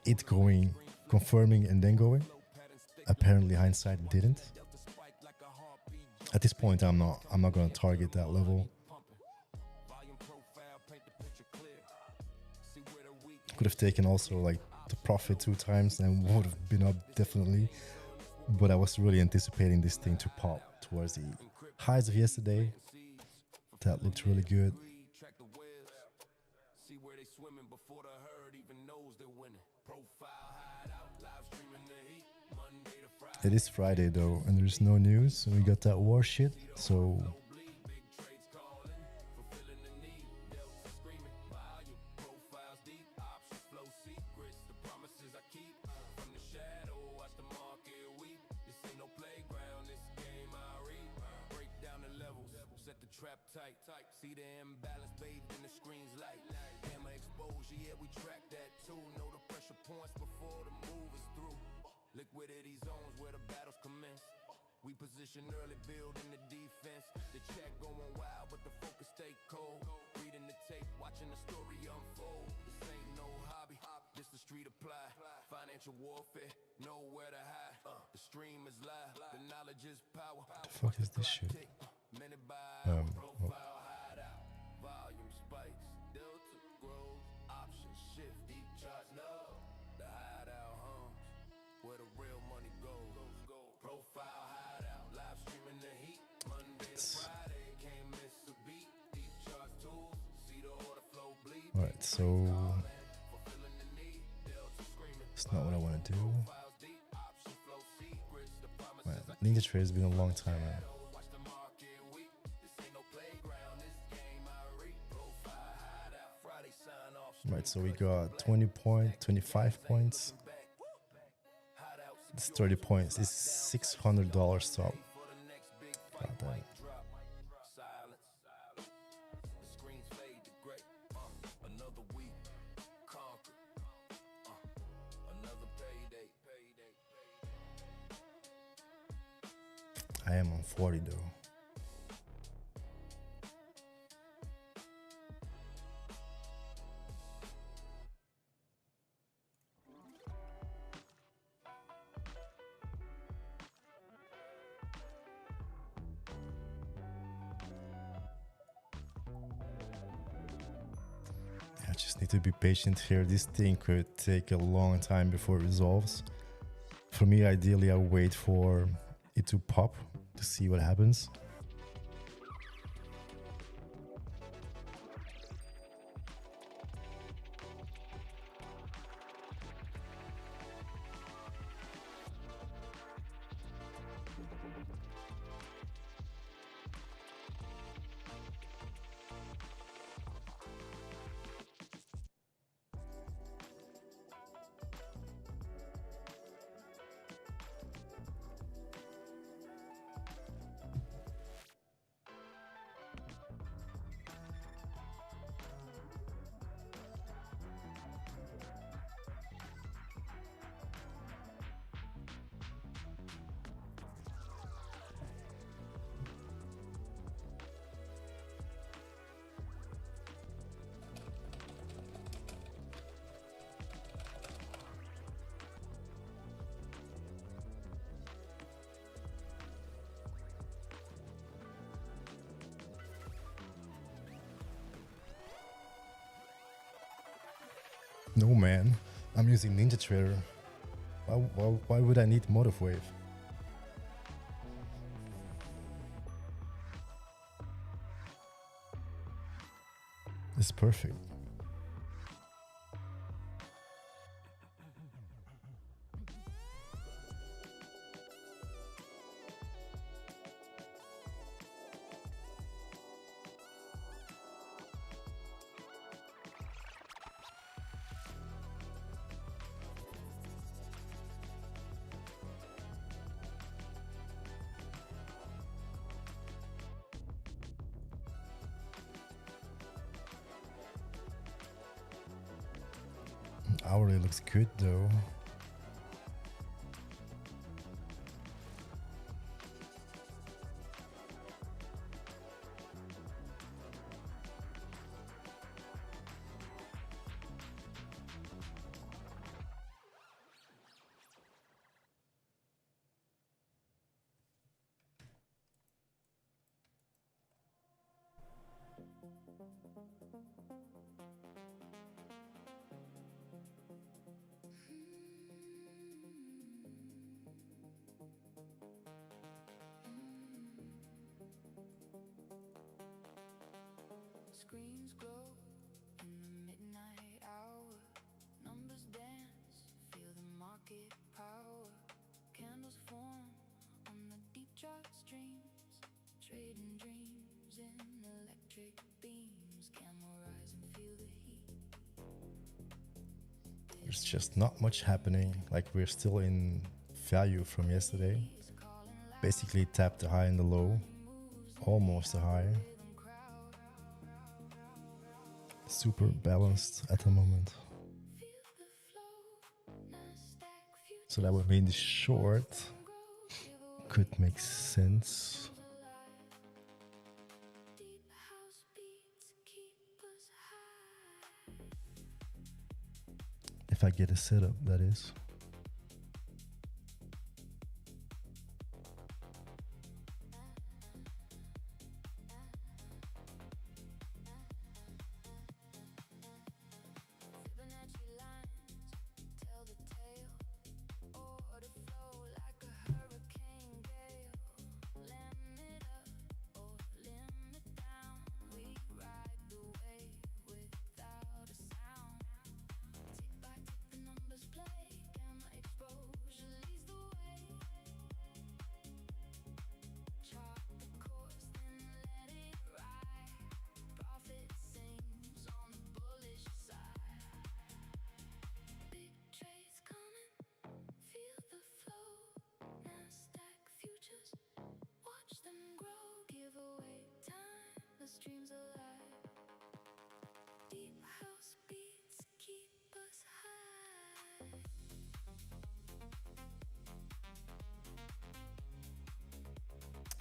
it going, confirming and then going. Apparently hindsight didn't. At this point I'm not gonna target that level. Could have taken also like the profit 2 times and would have been up definitely, but I was really anticipating this thing to pop towards the highs of yesterday. That looked really good. It is Friday though, and there's no news, and we got that war shit, so the imbalance bathed in the screen's light. Hammer exposure, yeah, we track that too. Know the pressure points before the move is through. Liquidity zones where the battles commence. We position early, building the defense. The chat going wild, but the focus stay cold. Reading the tape, watching the story unfold. This ain't no hobby, this the street apply. Financial warfare, nowhere to hide. The stream is live, the knowledge is power. The fuck is this shit? Minute by profile hideout. Volume spikes, delta grows, options shift, deep charts low. The hideout hums, where the real money goes. Profile hideout, live streaming the heat. Monday to Friday, can't miss a beat. Deep charts tools, see the order flow bleed. Alright, so it's not what I want to do. Right, Ninja Trade has been a long time now. Right, so we got 20 points, 25 points. It's 30 points. It's $600 stop. God damn. I am on 40 though. I just need to be patient here. This thing could take a long time before it resolves. For me, ideally, I wait for it to pop to see what happens. No man, I'm using Ninja Trader. Why would I need Motive Wave? It's perfect. Hourly looks good though. Screens glow in the midnight hour. Numbers dance, feel the market power. Candles form on the deep chart streams. Trading dreams in electric beams. Camel rise and feel the heat. There's just not much happening. Like we're still in value from yesterday. Basically tapped the high and the low. Almost the high. super balanced at the moment. So that would mean the short could make sense. If I get a setup, that is.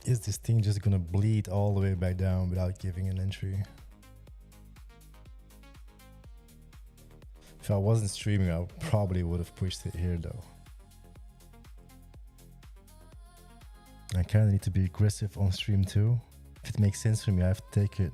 Is this thing just gonna bleed all the way back down without giving an entry? If I wasn't streaming, I probably would have pushed it here though. I kind of need to be aggressive on stream too. If it makes sense for me, I have to take it.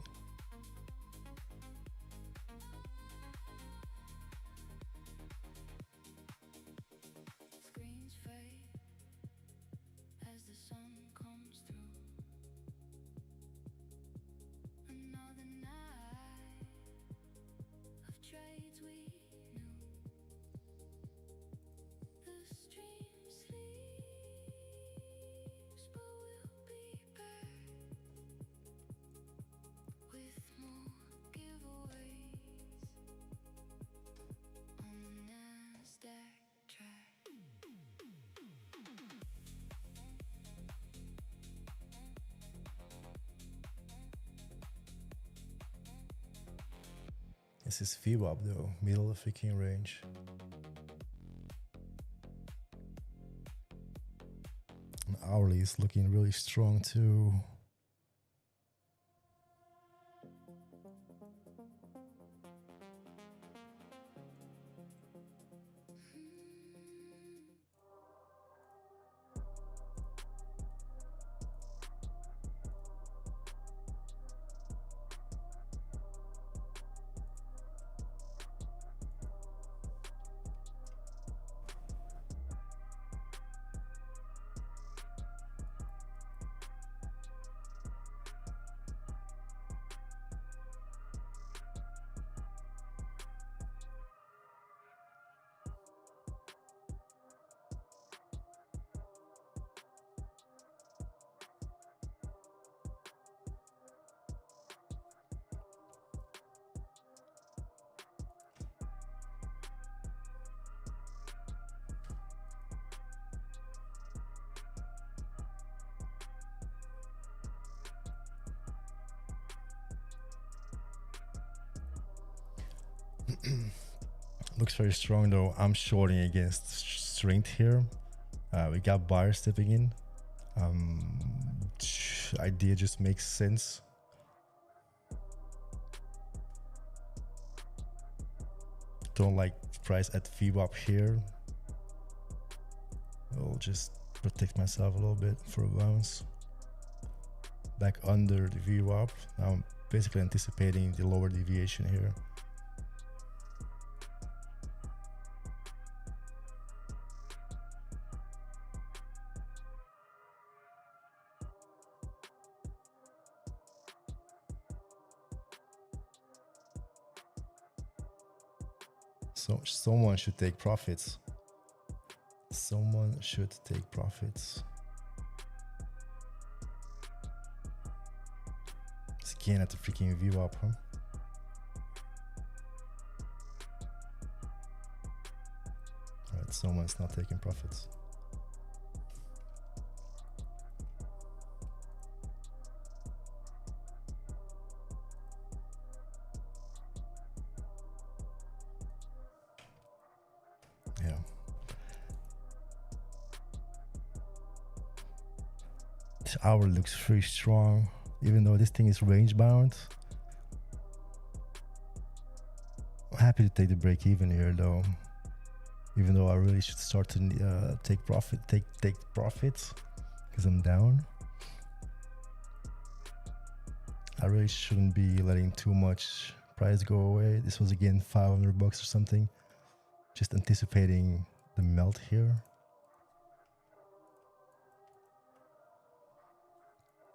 This is VWAP though, middle of the freaking range. And hourly is looking really strong too. Looks very strong though. I'm shorting against strength here. We got buyers stepping in. Idea just makes sense. Don't like price at VWAP here. I'll just protect myself a little bit for a bounce. Back under the VWAP. Now I'm basically anticipating the lower deviation here. So someone should take profits. Someone should take profits. It's again at the freaking VWAP, huh? Alright, someone's not taking profits. This hour looks very strong, even though this thing is range bound. I'm happy to take the break even here though. Even though I really should start to take profits because I'm down. I really shouldn't be letting too much price go away. This was again $500 or something. Just anticipating the melt here.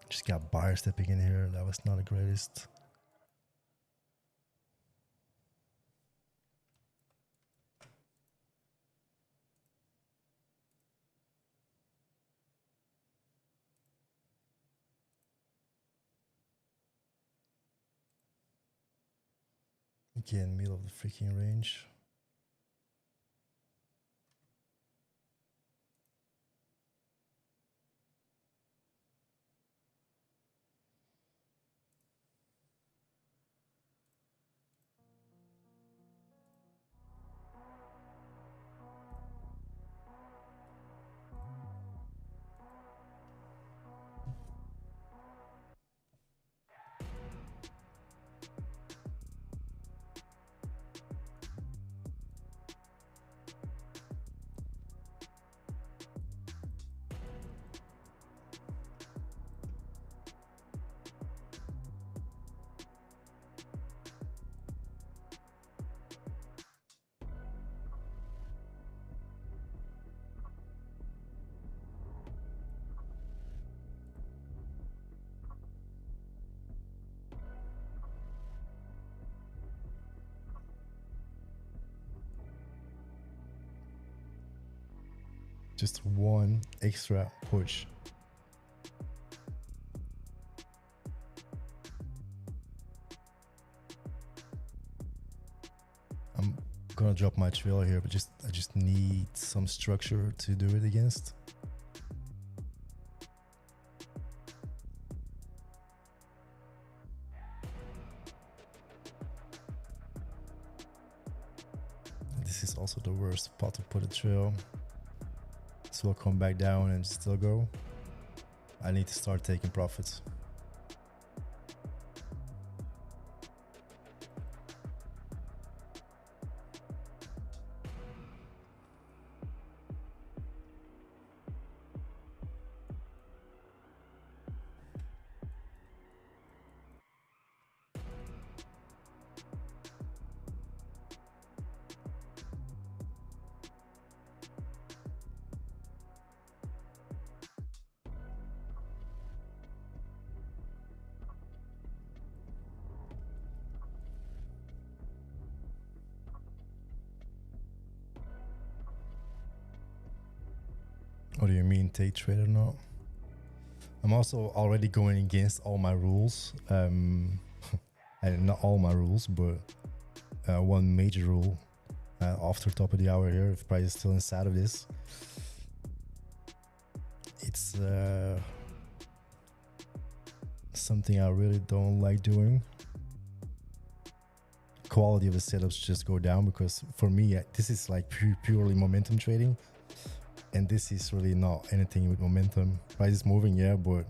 Just got buyer stepping in here. That was not the greatest. Again, middle of the freaking range. Just one extra push. I'm gonna drop my trail here, but I just need some structure to do it against. This is also the worst spot to put a trail. So we'll come back down and still go. I need to start taking profits. What do you mean take trade or not? I'm also already going against all my rules. And not all my rules, but one major rule after top of the hour here. If price is still inside of this, it's something I really don't like doing. Quality of the setups just go down because for me, this is like purely momentum trading. And this is really not anything with momentum. Price is moving, yeah, but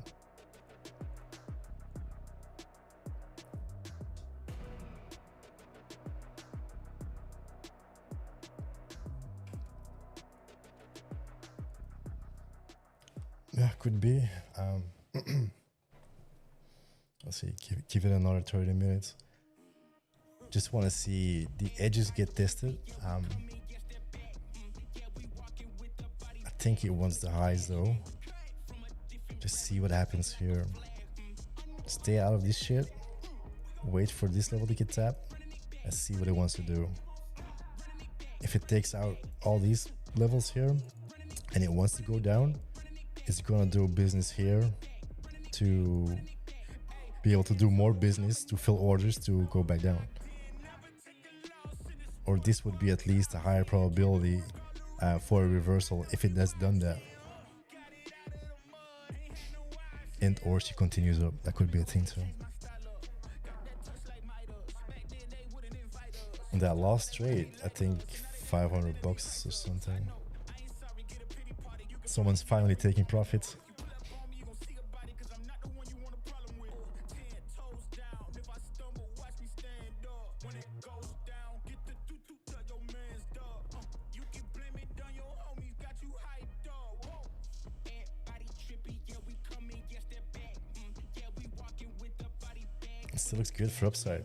yeah, could be. Let's see, give it another 30 minutes. Just want to see the edges get tested. I think it wants the highs though. Just see what happens here. Stay out of this shit. Wait for this level to get tapped and see what it wants to do. If it takes out all these levels here and it wants to go down, it's gonna do business here to be able to do more business, to fill orders, to go back down. Or this would be at least a higher probability for a reversal if it has done that. And or she continues up. That could be a thing too. And that last trade, I think $500 or something. Someone's finally taking profits. still looks good for upside.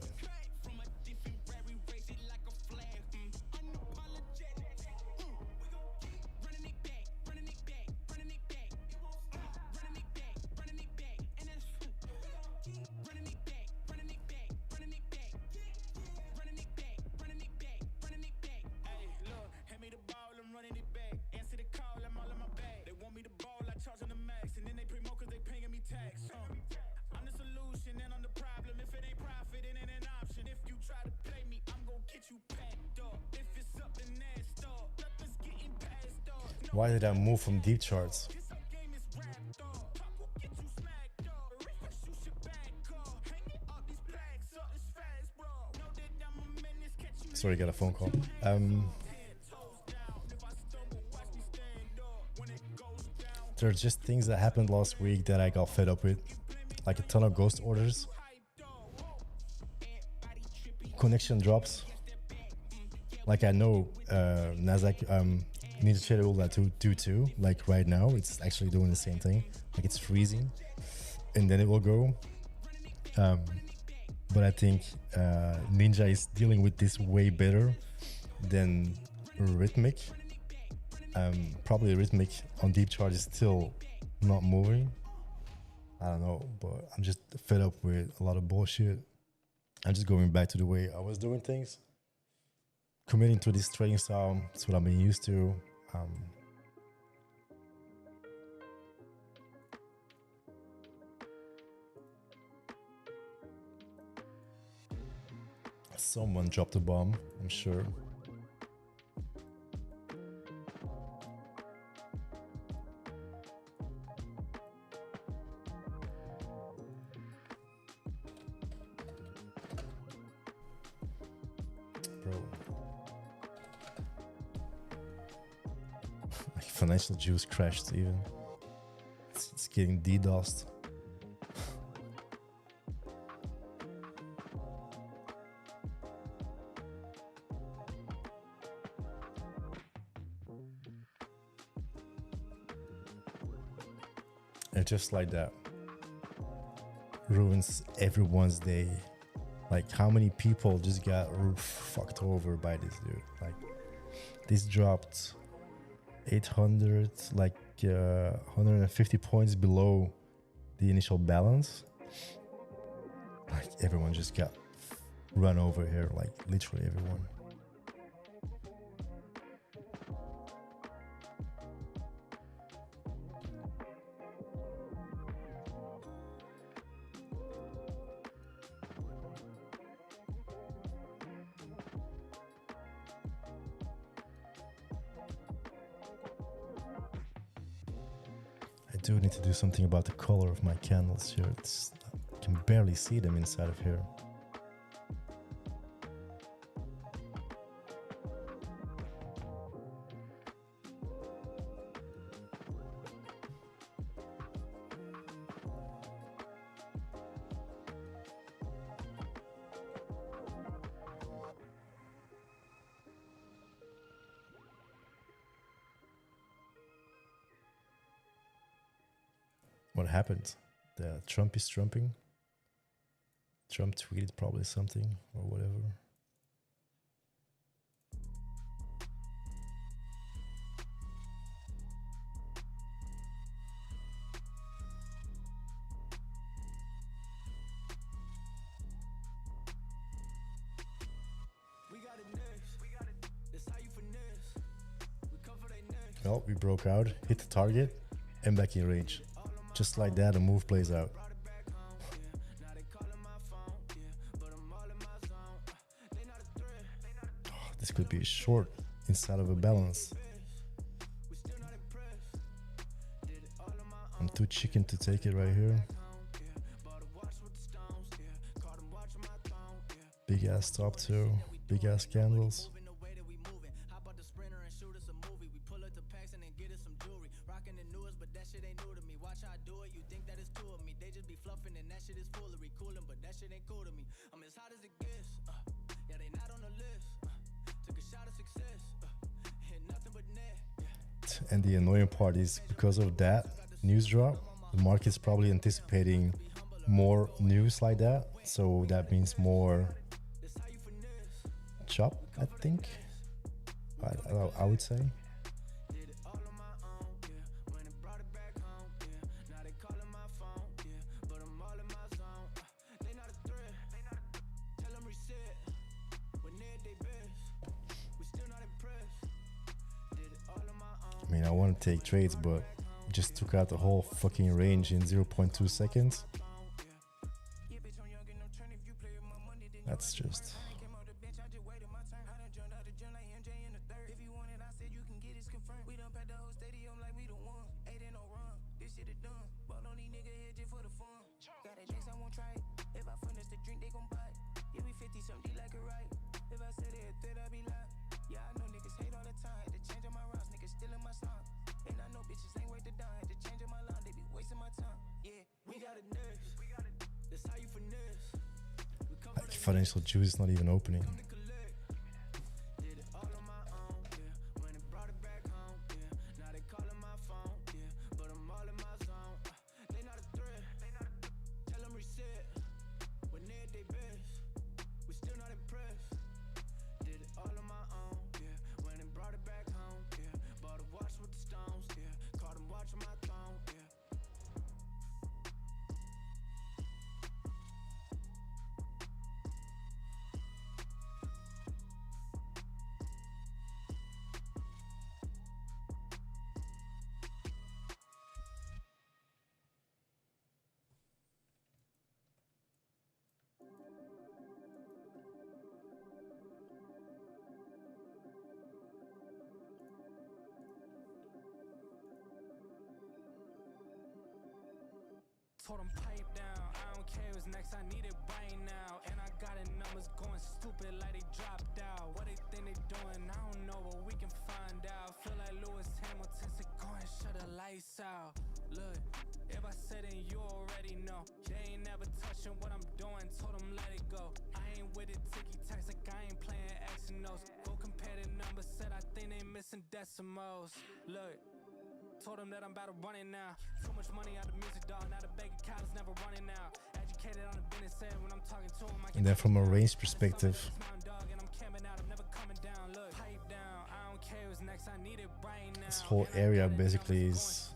Why did I move from deep charts? Sorry, got a phone call. There's just things that happened last week that I got fed up with, like a ton of ghost orders, connection drops. Like I know Nasdaq Ninja Trader will do too. Like right now, it's actually doing the same thing. Like it's freezing, and then it will go. But I think Ninja is dealing with this way better than Rhythmic. Probably Rhythmic on deep chart is still not moving. I don't know, but I'm just fed up with a lot of bullshit. I'm just going back to the way I was doing things. Committing to this trading style, that's what I've been used to. Someone dropped a bomb, I'm sure. Bro. My financial juice crashed even. It's getting DDoSed. And just like that, ruins everyone's day. Like how many people just got fucked over by this dude? Like this dropped 800, like 150 points below the initial balance. Like everyone just got run over here, like literally everyone. I do need to do something about the color of my candles here. I can barely see them inside of here. What happened? The Trump is trumping. Trump tweeted probably something or whatever. Well, we broke out, hit the target, and back in range. Just like that, a move plays out. Oh, this could be a short inside of a balance. I'm too chicken to take it right here. Big ass top too, big ass candles. And the annoying part is because of that news drop, the market's probably anticipating more news like that, so that means more chop, I think. I would say. I mean, I want to take trades, but just took out the whole fucking range in 0.2 seconds. That's just... Like, financial juice is not even opening. Told them pipe down, I don't care what's next, I need it right now. And I got it numbers going stupid like they dropped out. What they think they doing, I don't know, but we can find out. Feel like Lewis Hamilton said, go and shut the lights out. Look, if I said it, you already know. They ain't never touching what I'm doing, told them let it go. I ain't with it ticky-tacks like I ain't playing X and O's. Go compare the numbers, said I think they missing decimals. Look, told them that I'm about to run it now. Too much money out of music, dog. Now the bank account is never running now. Educated on the business, said when I'm talking to him, I can. And then from a range perspective, this whole area basically is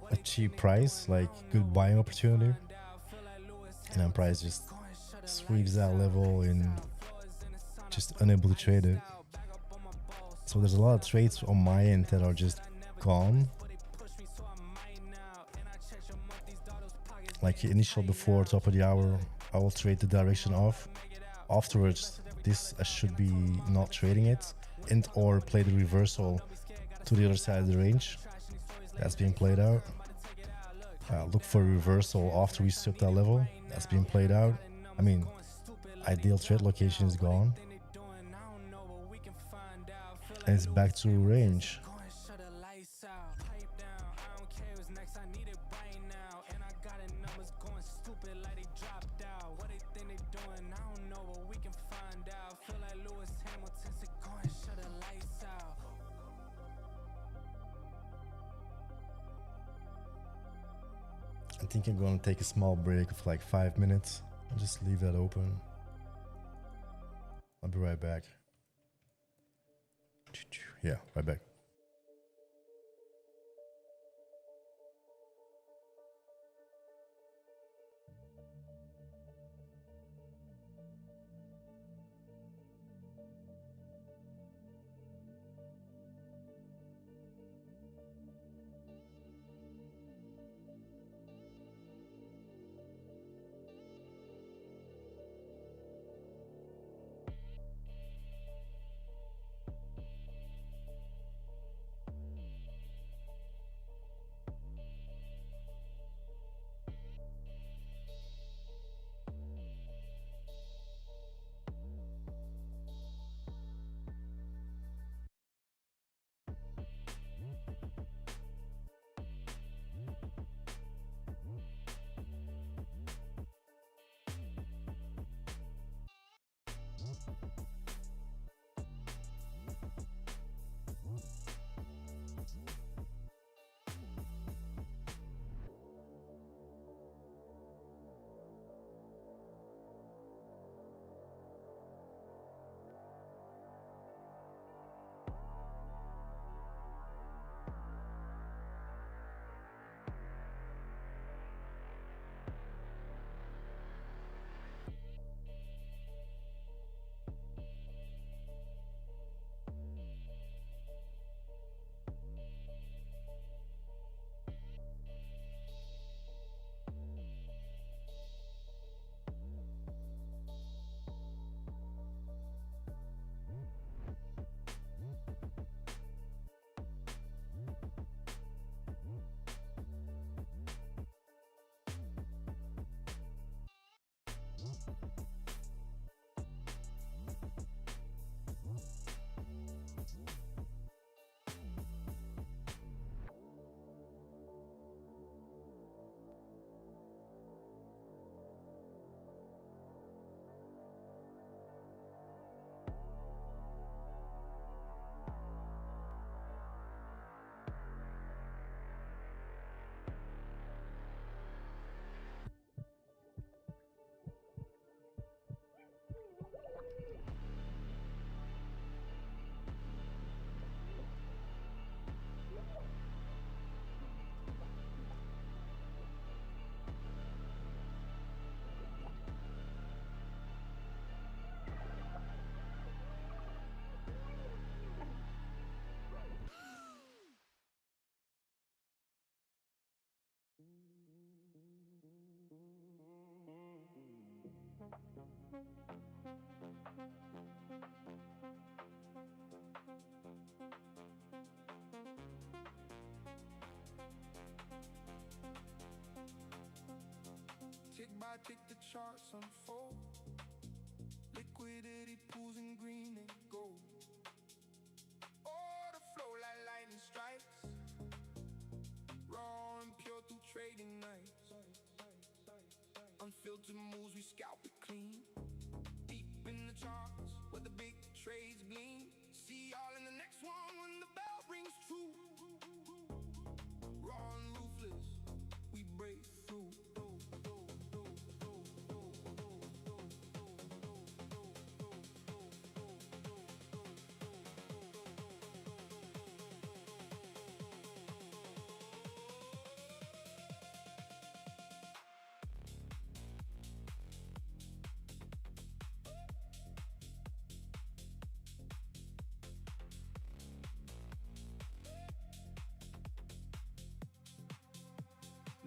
a cheap price, like good buying opportunity. And then price just sweeps that level and just unable to trade it. So there's a lot of trades on my end that are just gone. Like initial before top of the hour, I will trade the direction off. Afterwards, this I should be not trading it, and or play the reversal to the other side of the range. That's being played out. Look for a reversal after we sweep that level. That's being played out. I mean, ideal trade location is gone. And it's back to range. I think I'm gonna take a small break of like 5 minutes and just leave that open. I'll be right back. Yeah, right back. Tick by tick the charts unfold. Liquidity pools in green and gold. Orderflow like lightning strikes. Raw and pure through trading nights. Unfiltered moves, we scalp it clean. Deep in the charts, where the big trades gleam. See y'all in the next one when the bell rings true. Raw and ruthless, we break through.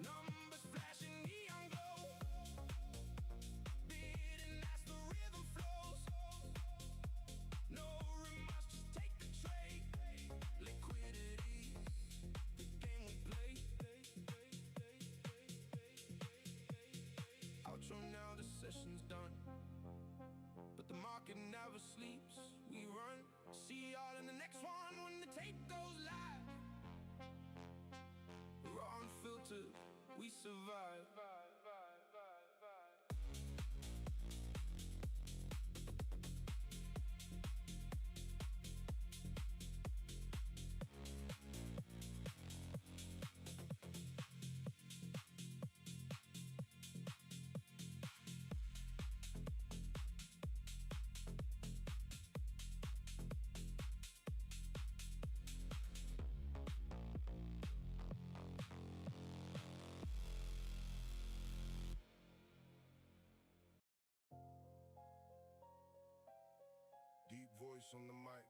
Numbers flashing neon glow. Bid and as the rhythm flows. No remorse, just take the trade. Liquidity, the game we play. Outro now, the session's done. But the market never sleeps, we run. See y'all in the next one when the tape goes live. Raw unfiltered, we survive. Deep voice on the mic,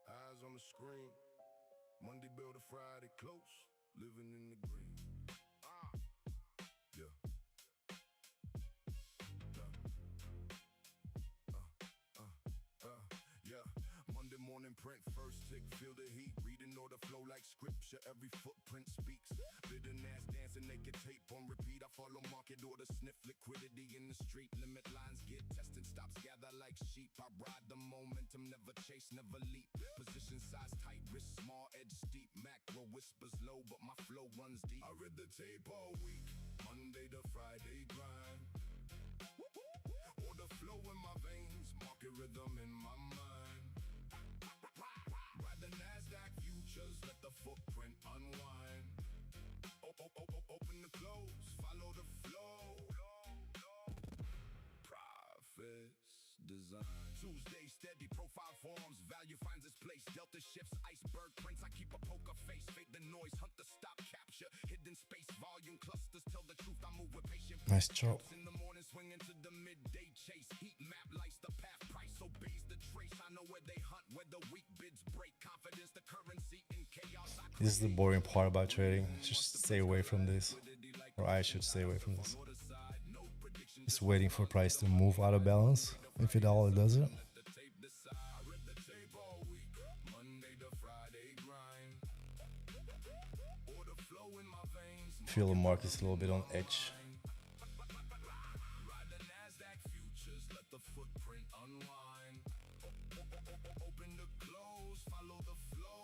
eyes on the screen. Monday bill to Friday close, living in the green. Yeah. Yeah. Monday morning print, first tick, feel the heat. Reading order flow like scripture, every footprint speaks. Bidding ass dancing, naked tape on repeat. I follow market order, sniff liquidity in the street. Limit lines get tested, stops gather like sheep. I ride the momentum, never chase, never leap. Position size tight, wrist small, edge steep. Macro whispers low, but my flow runs deep. I read the tape all week, Monday to Friday grind. Order flow in my veins, market rhythm in my mind. Ride the Nasdaq futures, let the footprint unwind. Open the close, follow the flow. Profits design. Tuesday steady profile forms, value finds its place. Delta shifts, iceberg prints. I keep a poker face, fade the noise, hunt the stop capture. Hidden space, volume clusters tell the truth. I move with patient. Nice job. In the morning, swing into the midday chase. Heat map lights the path, price obeys the trace. I know where they hunt, where the weak bids break. Confidence, the currency in chaos. This is the boring part about trading. Just stay away from this, or I should stay away from this. Just waiting for price to move out of balance. If it all does it. Feel the market's a little bit on edge. Ride the Nasdaq futures, let the footprint unwind. Open the close, follow the flow.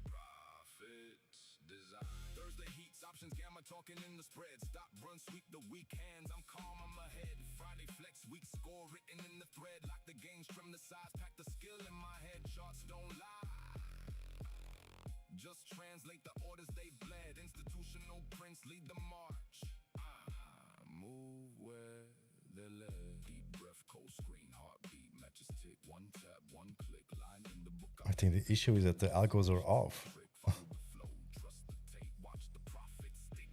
Profits design. Thursday heats, options, gamma talking in the spread. Stop, run, sweep the weak hands. I'm calm, I'm ahead. Friday flex, week score written in the thread. Lock the games, trim the size, pack the skill in my head. Charts don't lie. Just translate the orders they bled. Institutional prints lead the march. Move where they're led. Deep breath, cold screen, heartbeat, matches tick. One tap, one click, line in the book. I think the issue is that the algos are off. Trust the tape, watch the profits stick.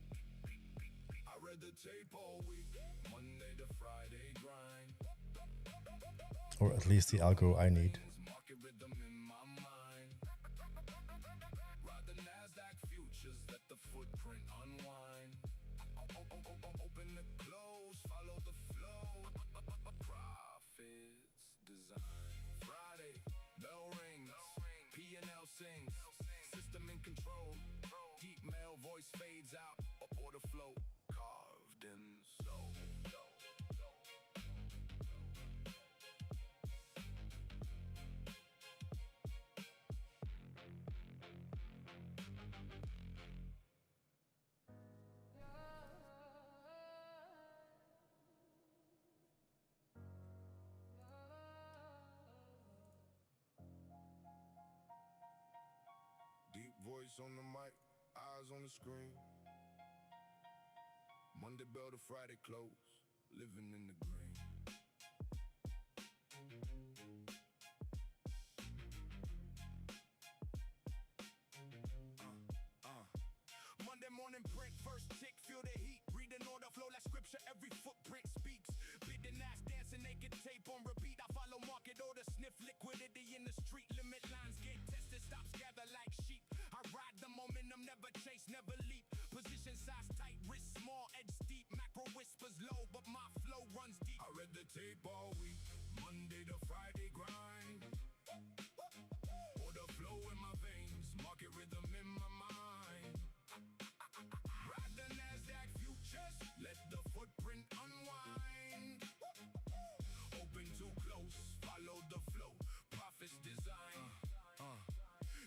I read the tape all week, Monday to Friday grind. Or at least the algo I need. Market rhythm in my mind. Ride the Nasdaq futures, let the footprint unwind. Open the close, follow the flow. voice on the mic, eyes on the screen. Monday bell to Friday close, living in the green. Monday morning print, first tick, feel the heat. Reading order flow like scripture, every footprint speaks. Bidding ass dancing, naked tape on repeat. I follow market order, sniff liquidity in the street. Limit lines get tested, stops gather like sheep. I ride the momentum, never chase, never leap. Position size tight, wrist small, edge steep. Macro whispers low, but my flow runs deep. I read the tape all week, Monday to Friday grind. Order flow in my veins, market rhythm in my mind. Ride the Nasdaq futures, let the footprint unwind. Open too close, follow the flow, profits design.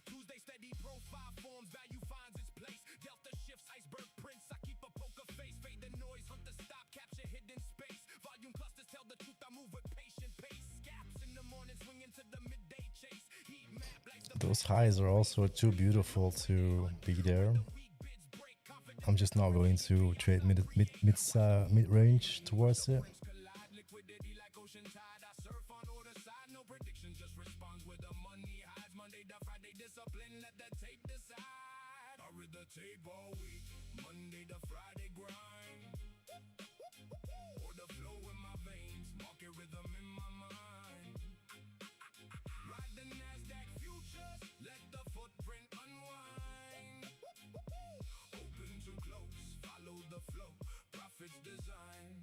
Tuesday steady profile forms, value finds its place. Delta shifts, iceberg prints, I keep a poker face. Fade the noise, hunt the stop, capture hidden space. Volume clusters tell the truth, I move with patient pace. Gaps in the morning, swing into the midday chase. Heat map like the Those highs are also too beautiful to be there. I'm just not willing to trade mid range towards it. liquidity like ocean tide. I surf on order side, no predictions, just responds with the money highs. Monday to Friday discipline, let the tape decide. I read the tape all week, Monday to Friday grind. Order flow in my veins, market rhythm in my mind. Ride the Nasdaq futures, let the footprint unwind. Open too close, follow the flow, profits design.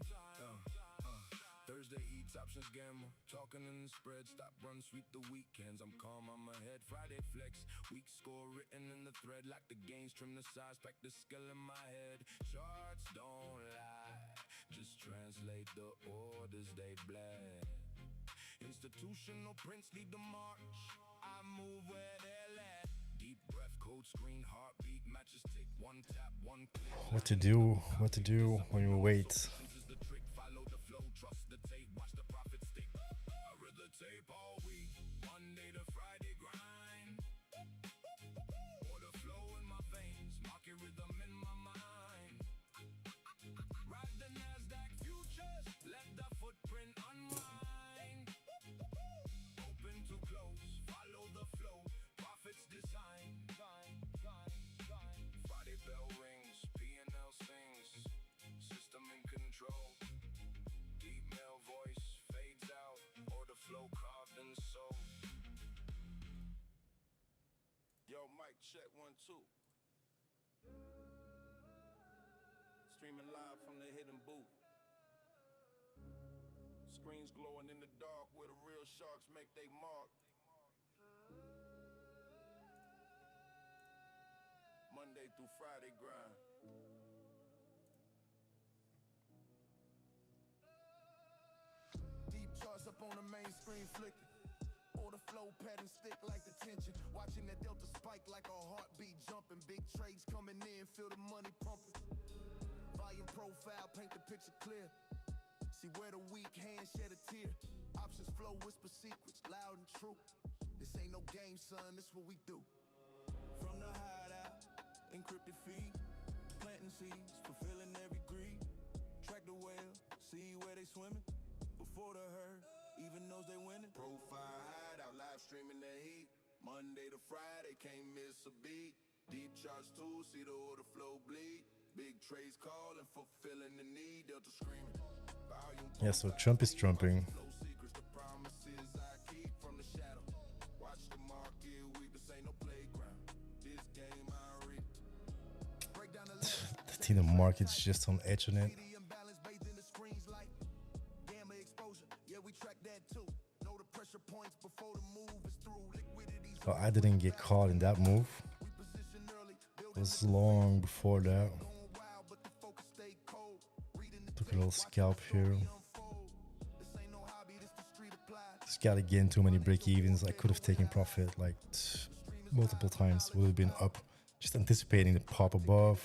Thursday eats options gamma, talking in the spread, stop run sweep the weekends. I'm calm on my head. Friday flex, week score written in the thread, like the gains trim the size, pack the skill in my head. Charts don't lie, just translate the orders they bled. Institutional prints need to march, I move where they're led. Deep breath, code screen, heartbeat matches tick. One tap, one click. What to do when you wait. This is the trick, follow the flow, trust the tape, watch the profit stick. I read the tape all week, Monday to Friday grind. Order flow in my veins, market rhythm in my mind. Ride the Nasdaq futures, let the footprint unwind. Open to close, follow the flow, profits design. Friday bell rings, P&L sings, system in control. Deep male voice fades out, order flow carved in soul. Yo, mic check 1 2. Streaming live from the hidden booth. Screens glowing in the dark where the real sharks make they mark. Monday through Friday grind. Deep charts up on the main screen flicking. Order flow pattern stick like the tension. Watching that delta spike like a heartbeat jumping. Big trades coming in, feel the money pumping. Volume profile, paint the picture clear. See where the weak hand shed a tear. Options flow, whisper secrets, loud and true. This ain't no game, son, this what we do. From the hideout, encrypted feed, planting seeds, fulfilling every greed. Track the whale, see where they swimming. Before the herd, even knows they winning. Profile hideout, live streaming the heat. Monday to Friday, can't miss a beat. Deep charts too, see the order flow bleed. Big trades calling, fulfilling the need. Delta screaming. Yeah, so Trump is trumping. Secrets, the promises I keep from the shadow. Watch the market weep, this ain't no playground. This game I read. Break down the I think the market's just on edge on it. imbalance bathed in the screen's light. Gamma exposure, yeah, we track that too. Know the pressure points before the move is through. Liquidity. Well, I didn't get caught in that move. We position early. It was long before that. Going wild, but the focus stay cold. Reading the Took a little scalp here. unfold. This ain't no hobby, this the street applied. Just got again too many break evens. I could have taken profit like multiple times. Would have been up. Just anticipating the pop above.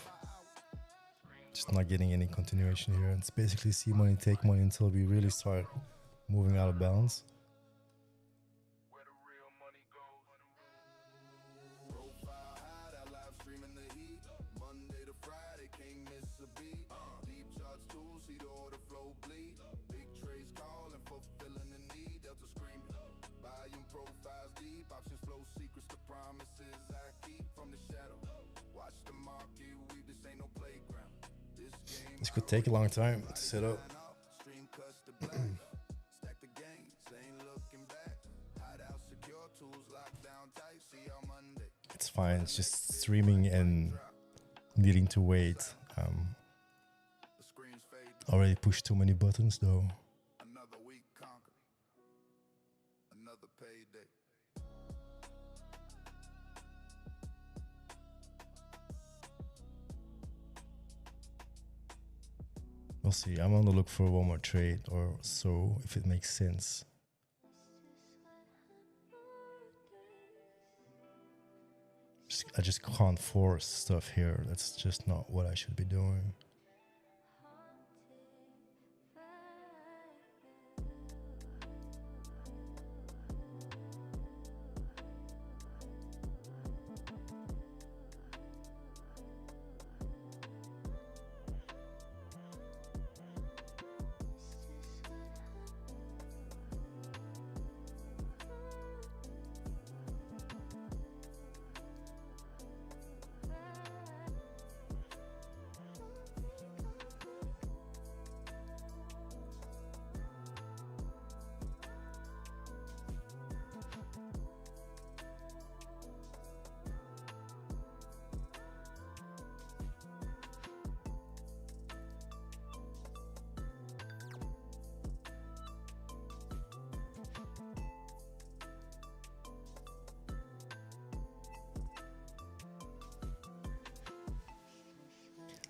Just not getting any continuation here. It's basically see money, take money until we really start moving out of balance. Where the real money goes. Profile hideout, live could take a long time to set up. Stream cuts the black. Stack the gains, ain't looking back. Hideout secure, tools locked down tight. See you on Monday. It's fine. It's just streaming and needing to wait. The screens fade. Already pushed too many buttons though. Another week conquered. Another payday. We'll see. I'm on the look for one more trade or so, if it makes sense. I just can't force stuff here. That's just not what I should be doing.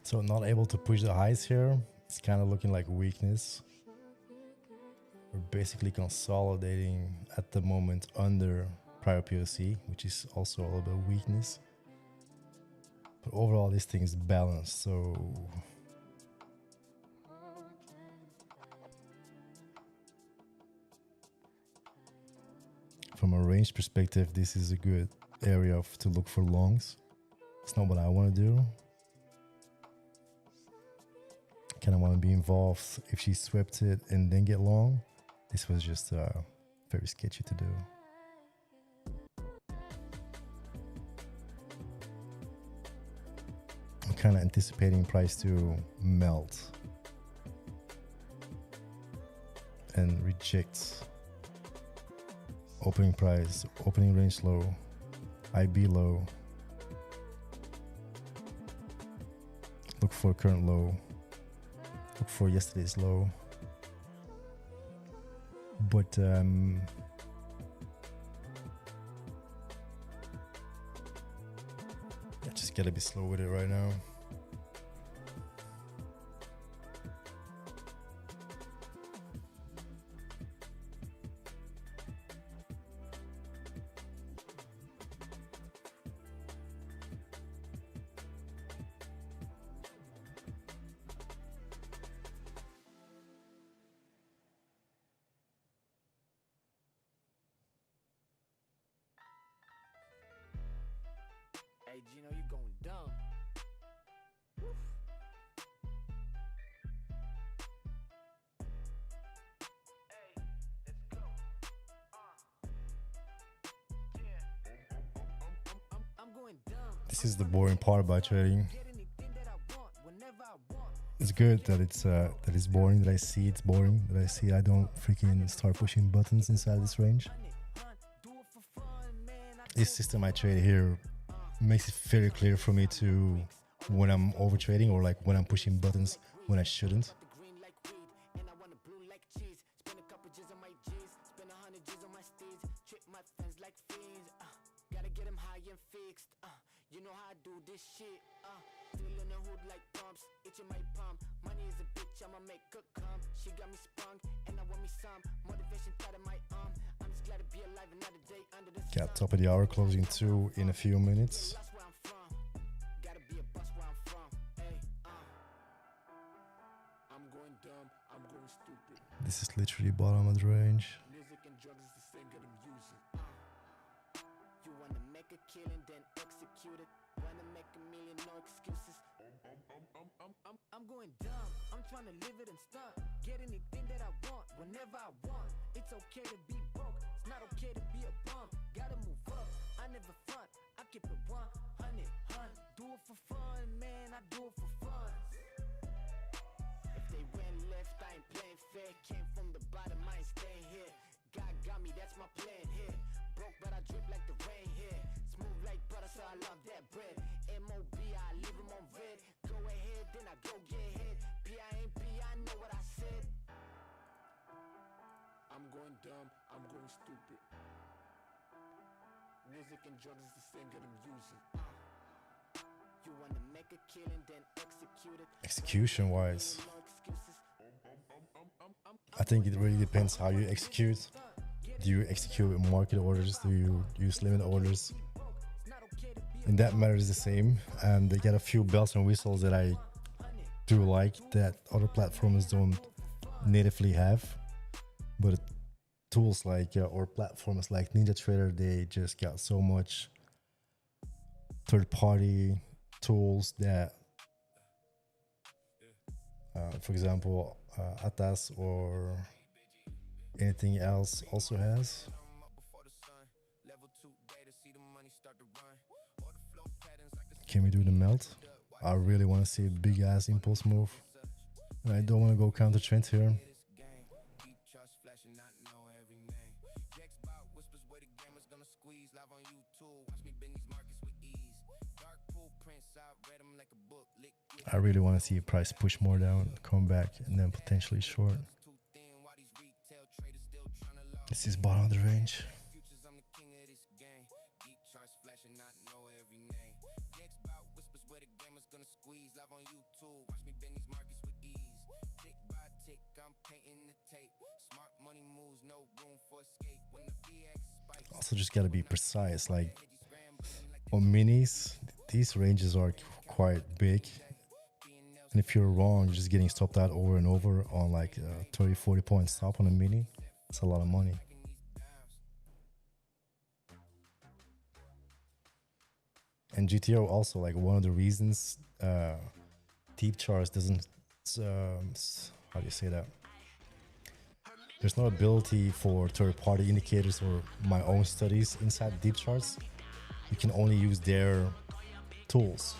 So not able to push the highs here. It's kind of looking like weakness. We're basically consolidating at the moment under prior POC, which is also a little bit of weakness. But overall, this thing is balanced. So from a range perspective, this is a good area to look for longs. It's not what I want to do. Kind of want to be involved if she swept it and then get long. This was just very sketchy to do. I'm kind of anticipating price to melt and reject opening price, opening range low, IB low, look for current low, look for yesterday's low. But I just gotta be slow with it right now. Hey, Gino, you going dumb. Woof. Hey, let's go. Yeah. I'm going dumb. This is the boring part about trading. Get anything that I want whenever I want. It's good that it's boring, that I see it's boring, that I see I don't freaking start pushing buttons inside this range. Do it for fun, man. This system I trade here makes it very clear for me to when I'm over trading or like when I'm pushing buttons when I shouldn't. The green like weed, and I want a blue like cheese. Spend a couple G's on my G's, spend 100 G's on my steeds. Trip my fans like fiends. Gotta get them high and fixed. You know how I do this shit. Still in the hood like pumps, itching my palm. Money is a bitch, I'ma make her come. She got me sprung, and I want me some motivation tied in my arm. I'm just glad to be alive another day under the sun. Got top of the hour closing 2 in a few minutes. That's where I'm from. Gotta be a boss where I'm from. Hey, I'm going dumb, I'm going stupid. This is literally bottom of the range. Music and drugs is the same that I'm using. You wanna make a killing, then execute it. Wanna make a million, no excuses. I'm going dumb. I'm trying to live it and stunt. Get anything that I want whenever I want. It's okay to be broke. It's not okay to be a bum. Gotta move up. I never front. I keep it 100, hun. Do it for fun, man. I do it for fun. music and drugs is the same that I'm using. You wanna make a killing, then execute it. Execution wise, No excuses. I think it really depends how you execute. Do you execute with market orders? Do you use limit orders? And that matters the same. And they get a few bells and whistles that I do like that other platforms don't natively have. But tools like or platforms like NinjaTrader, they just got so much third-party tools that, for example, Atas or anything else also has. Can we do the melt? I really want to see a big ass impulse move, and I don't want to go counter trend here. I really want to see a price push more down, come back, and then potentially short. This is bottom of the range. Also just gotta be precise, like on minis, these ranges are quite big. And if you're wrong, just getting stopped out over and over on like 30-40 point stop on a mini, it's a lot of money. And GTO also, like one of the reasons Deep Charts doesn't, how do you say that? There's no ability for third-party indicators or my own studies inside Deep Charts. You can only use their tools.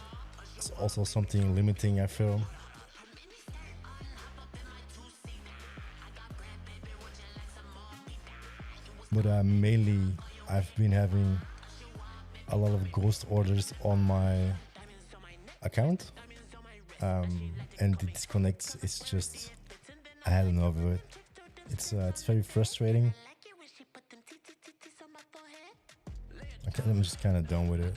It's also something limiting, I feel. But mainly, I've been having a lot of ghost orders on my account. And the disconnects, it's just, I had enough of it. It's very frustrating. I'm just kind of done with it.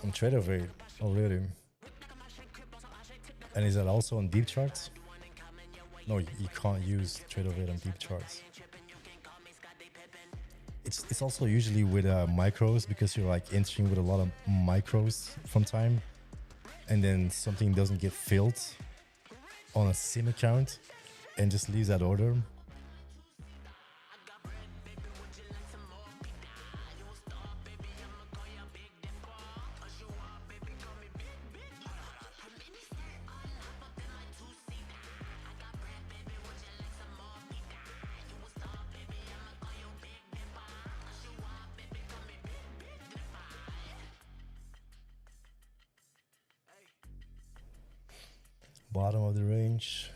On TraderVate already. And is that also on Deep Charts? No, you can't use TraderVate on Deep Charts. It's also usually with micros, because you're like entering with a lot of micros from time, and then something doesn't get filled on a sim account and just leaves that order. Bottom of the range.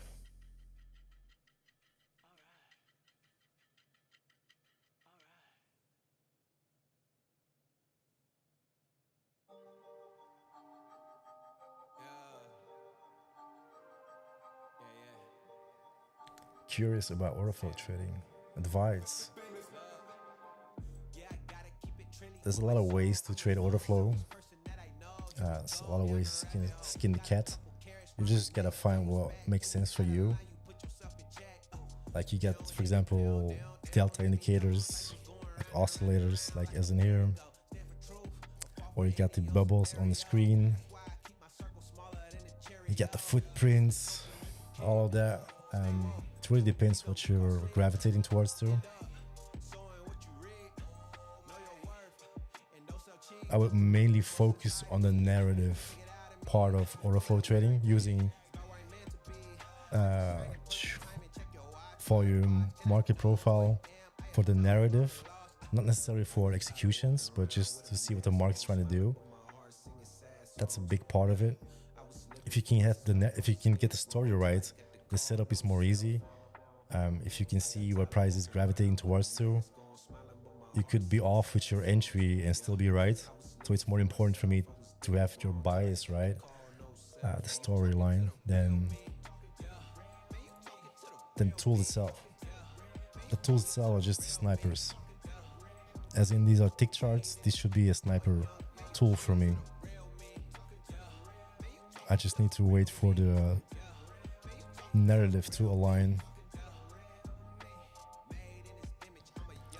Curious about Orderflow trading. Advice. There's a lot of ways to trade Orderflow. There's a lot of ways to skin the cat. You just gotta find what makes sense for you. Like you get, for example, delta indicators, like oscillators, like as in here. Or you got the bubbles on the screen. You got the footprints, all of that. It really depends what you're gravitating towards too. I would mainly focus on the narrative part of Orderflow trading using volume market profile for the narrative, not necessarily for executions, but just to see what the market's trying to do. That's a big part of it. If you can have if you can get the story right, the setup is more easy. If you can see what price is gravitating towards to, you could be off with your entry and still be right. So it's more important for me to have your bias right, the storyline, than the tool itself. The tools itself are just snipers. As in, these are tick charts. This should be a sniper tool for me. I just need to wait for the narrative to align.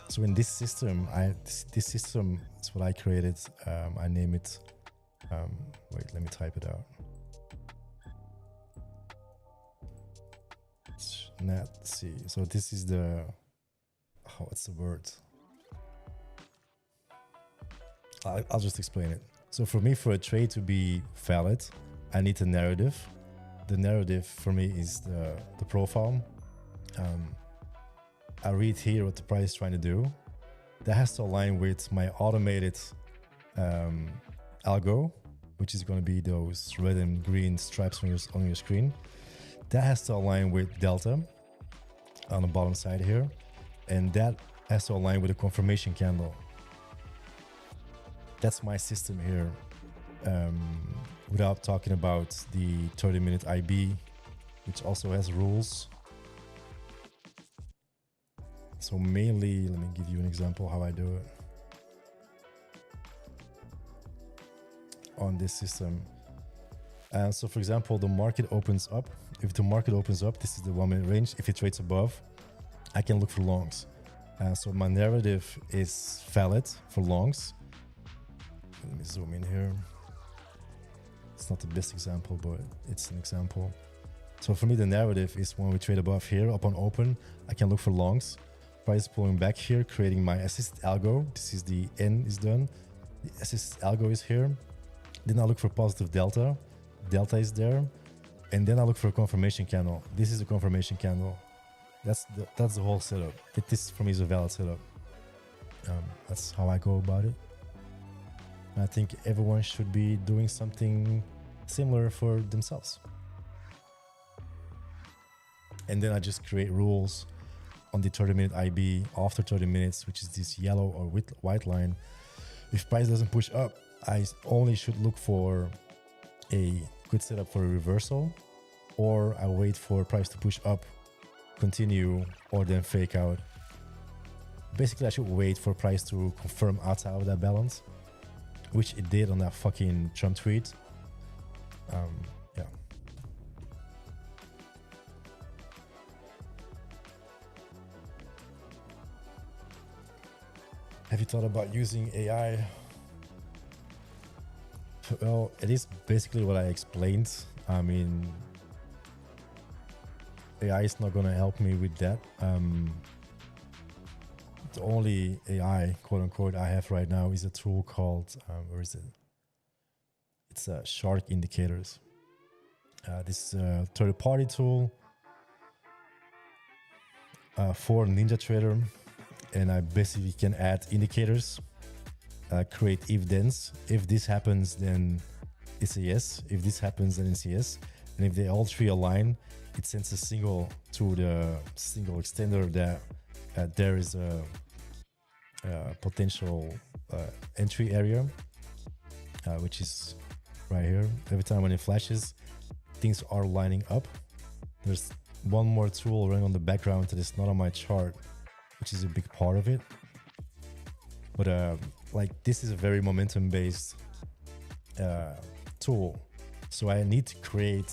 So in this system, this system is what I created. I name it. Wait, let me type it out. Let's see. So this is the. Oh, what's the word? I'll just explain it. So for me, for a trade to be valid, I need a narrative. The narrative for me is the profile. I read here what the price is trying to do. That has to align with my automated algo, which is going to be those red and green stripes on your screen. That has to align with delta on the bottom side here. And that has to align with the confirmation candle. That's my system here. Without talking about the 30-minute IB, which also has rules. So mainly, let me give you an example how I do it on this system. So for example, the market opens up. If the market opens up, this is the 1 minute range. If it trades above, I can look for longs. So my narrative is valid for longs. Let me zoom in here. It's not the best example, but it's an example. So for me, the narrative is when we trade above here, upon open, I can look for longs. Price pulling back here, creating my assisted algo. This is the N is done. The assisted algo is here. Then I look for positive delta. Delta is there. And then I look for a confirmation candle. This is a confirmation candle. That's the whole setup. This for me is a valid setup. That's how I go about it. I think everyone should be doing something similar for themselves. And then I just create rules on the 30-minute IB after 30 minutes, which is this yellow or white line. If price doesn't push up, I only should look for a good setup for a reversal, or I wait for price to push up, continue, or then fake out. Basically, I should wait for price to confirm outside of that balance, which it did on that fucking Trump tweet. Yeah. Have you thought about using AI? Well, it is basically what I explained. I mean, AI is not going to help me with that. The only AI, quote unquote, I have right now is a tool called, where is it? It's Shark Indicators. This is a third-party tool for Ninja Trader, and I basically can add indicators, create if-thens. If this happens, then it's a yes. If this happens, then it's a yes. And if they all three align, it sends a signal to the single extender that there is a potential entry area, which is right here. Every time when it flashes, things are lining up. There's one more tool running on the background that is not on my chart, which is a big part of it. But like, this is a very momentum-based tool. So I need to create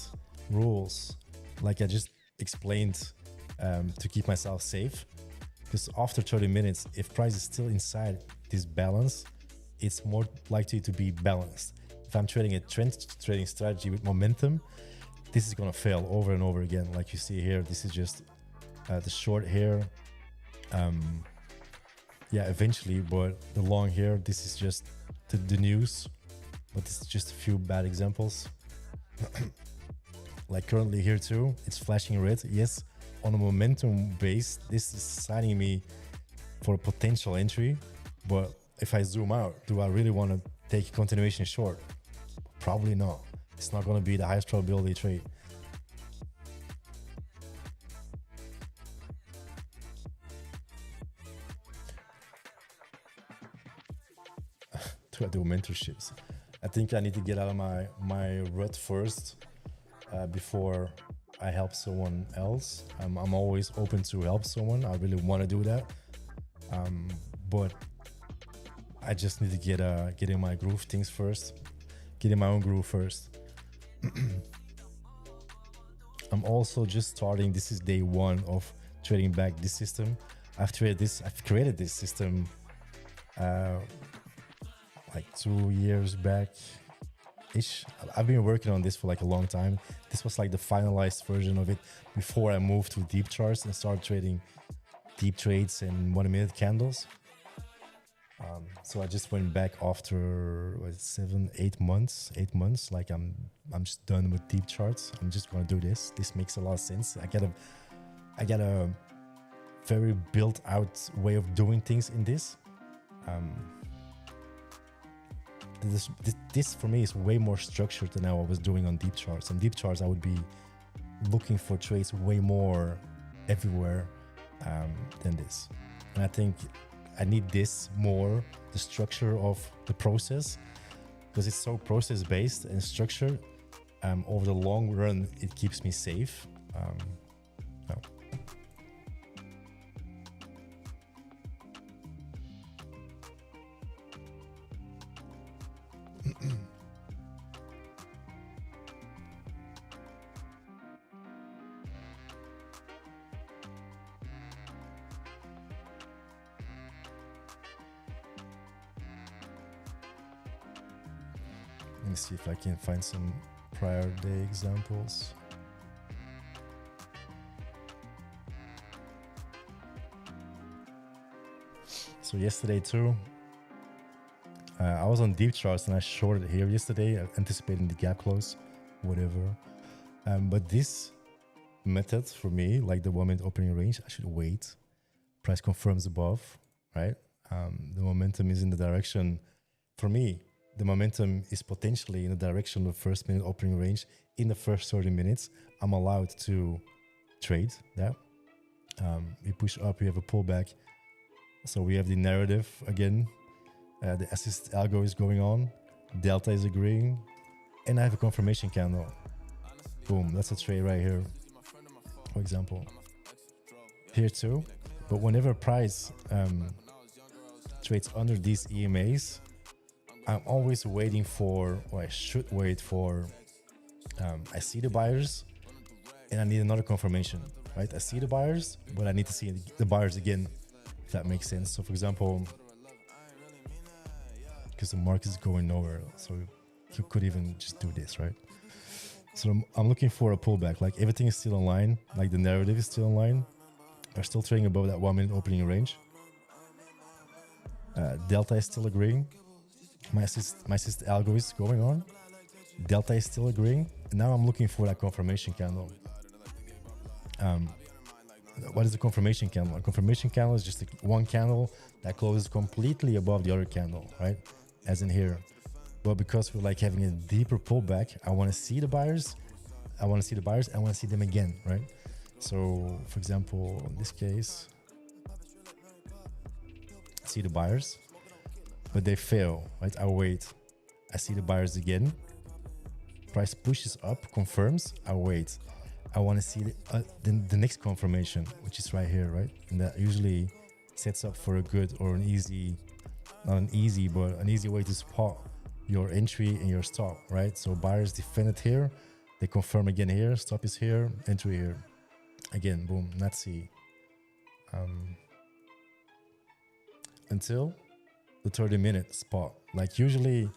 rules, like I just explained, to keep myself safe. Because after 30 minutes, if price is still inside this balance, it's more likely to be balanced. If I'm trading a trend trading strategy with momentum, this is going to fail over and over again. Like you see here, this is just the short here. Yeah, eventually, but the long here, this is just the news, but it's just a few bad examples. Like currently here too, it's flashing red. Yes, on a momentum base, this is signing me for a potential entry. But if I zoom out, do I really want to take a continuation short? Probably not. It's not going to be the highest probability trade. To do mentorships. I think I need to get out of my rut first before I help someone else. I'm always open to help someone. I really want to do that, but I just need to get in my groove things first, get in my own groove first. I'm also just starting. This is day one of trading back this system. I've created this system like 2 years back ish. I've been working on this for like a long time. This was like the finalized version of it before I moved to deep charts and started trading deep trades and 1 minute candles. So I just went back after 8 months. Like I'm just done with deep charts. I'm just gonna do this. This makes a lot of sense. I got a very built out way of doing things in this. This for me is way more structured than how I was doing on deep charts. On deep charts, I would be looking for trades way more everywhere than this. And I think I need this more, the structure of the process, because it's so process based and structured. Over the long run, it keeps me safe. No. Let me see if I can find some prior day examples. So yesterday too, I was on deep charts and I shorted here yesterday, anticipating the gap close, whatever. But this method for me, like the 1 minute opening range, I should wait. Price confirms above, right? The momentum is in the direction, for me, the momentum is potentially in the direction of the 1 minute opening range. In the first 30 minutes, I'm allowed to trade that. We push up, we have a pullback. So we have the narrative again. The assist algo is going on. Delta is agreeing. And I have a confirmation candle. Boom, that's a trade right here, for example. Here too. But whenever price trades under these EMAs, I'm always waiting for, or I should wait for, I see the buyers and I need another confirmation, right? I see the buyers, but I need to see the buyers again, if that makes sense. So for example, because the market is going nowhere, so you could even just do this, right? So I'm looking for a pullback, like everything is still in line, like the narrative is still in line. We're still trading above that 1 minute opening range. Delta is still agreeing. My assist algo is going on. Delta is still agreeing. And now I'm looking for that confirmation candle. What is a confirmation candle? A confirmation candle is just one candle that closes completely above the other candle, right? As in here. But because we're like having a deeper pullback, I want to see the buyers. I want to see the buyers. I want to see them again, right? So, for example, in this case, I see the buyers, but they fail, right? I wait. I see the buyers again. Price pushes up, confirms. I wait. I want to see the next confirmation, which is right here, right? And that usually sets up for a good or an easy, not an easy, but an easy way to spot your entry and your stop, right? So buyers defend it here. They confirm again here. Stop is here. Entry here. Again, boom, not see. Until the 30-minute spot. Like usually,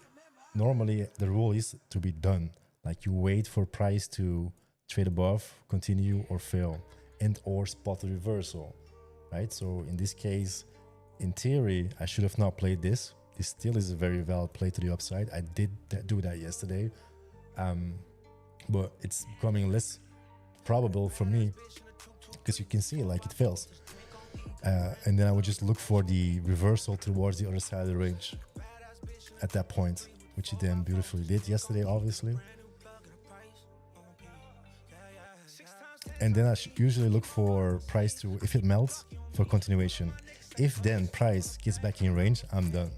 normally the rule is to be done. Like you wait for price to trade above, continue or fail, and or spot the reversal, right? So in this case, in theory, I should have not played this This still is a very valid play to the upside. I did do that yesterday, but it's becoming less probable for me because you can see like it fails. And then I would just look for the reversal towards the other side of the range at that point, which it then beautifully did yesterday, obviously. And then I usually look for price to, if it melts, for continuation. If then price gets back in range, I'm done.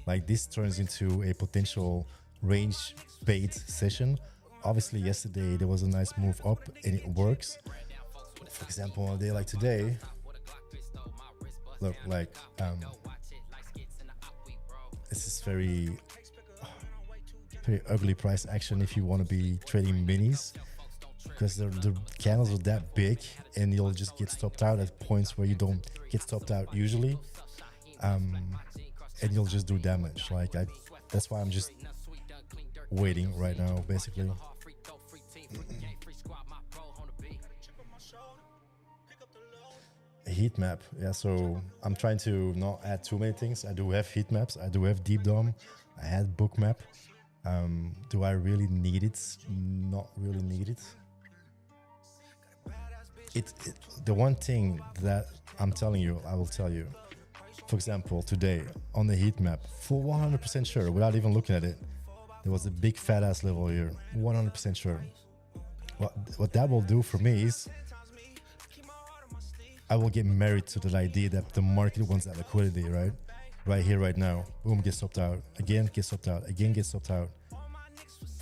Like this turns into a potential range bait session. Obviously yesterday there was a nice move up and it works. For example, on a day like today, look, like this is very ugly price action if you want to be trading minis, because the candles are that big and you'll just get stopped out at points where you don't get stopped out usually, and you'll just do damage. Like that's why I'm just waiting right now, basically. A heat map, yeah, so I'm trying to not add too many things. I do have heat maps, I do have DEEPDOM, I had bookmap. Do I really need it? Not really need it. The one thing that I'm telling you, I will tell you. For example, today on the heat map, for 100% sure, without even looking at it, there was a big fat ass level here. 100% sure. What that will do for me is I will get married to the idea that the market wants that liquidity, right? Right here, right now. Boom, get stopped out. Again, get stopped out. Again, get stopped out.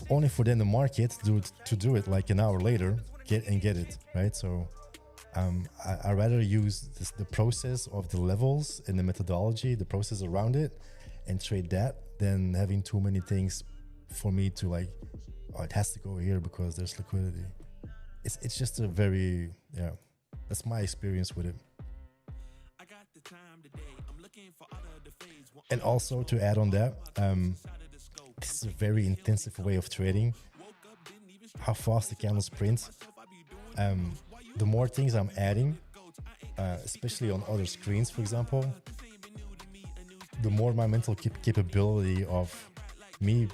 Only for then the market to do it like an hour later, get it, right? So I rather use the process of the levels and the methodology, the process around it, and trade that than having too many things for me to like, oh, it has to go here because there's liquidity. It's just a very, yeah, that's my experience with it. And also to add on that, this is a very intensive way of trading. How fast the candles print. The more things I'm adding, especially on other screens, for example, the more my mental capability of me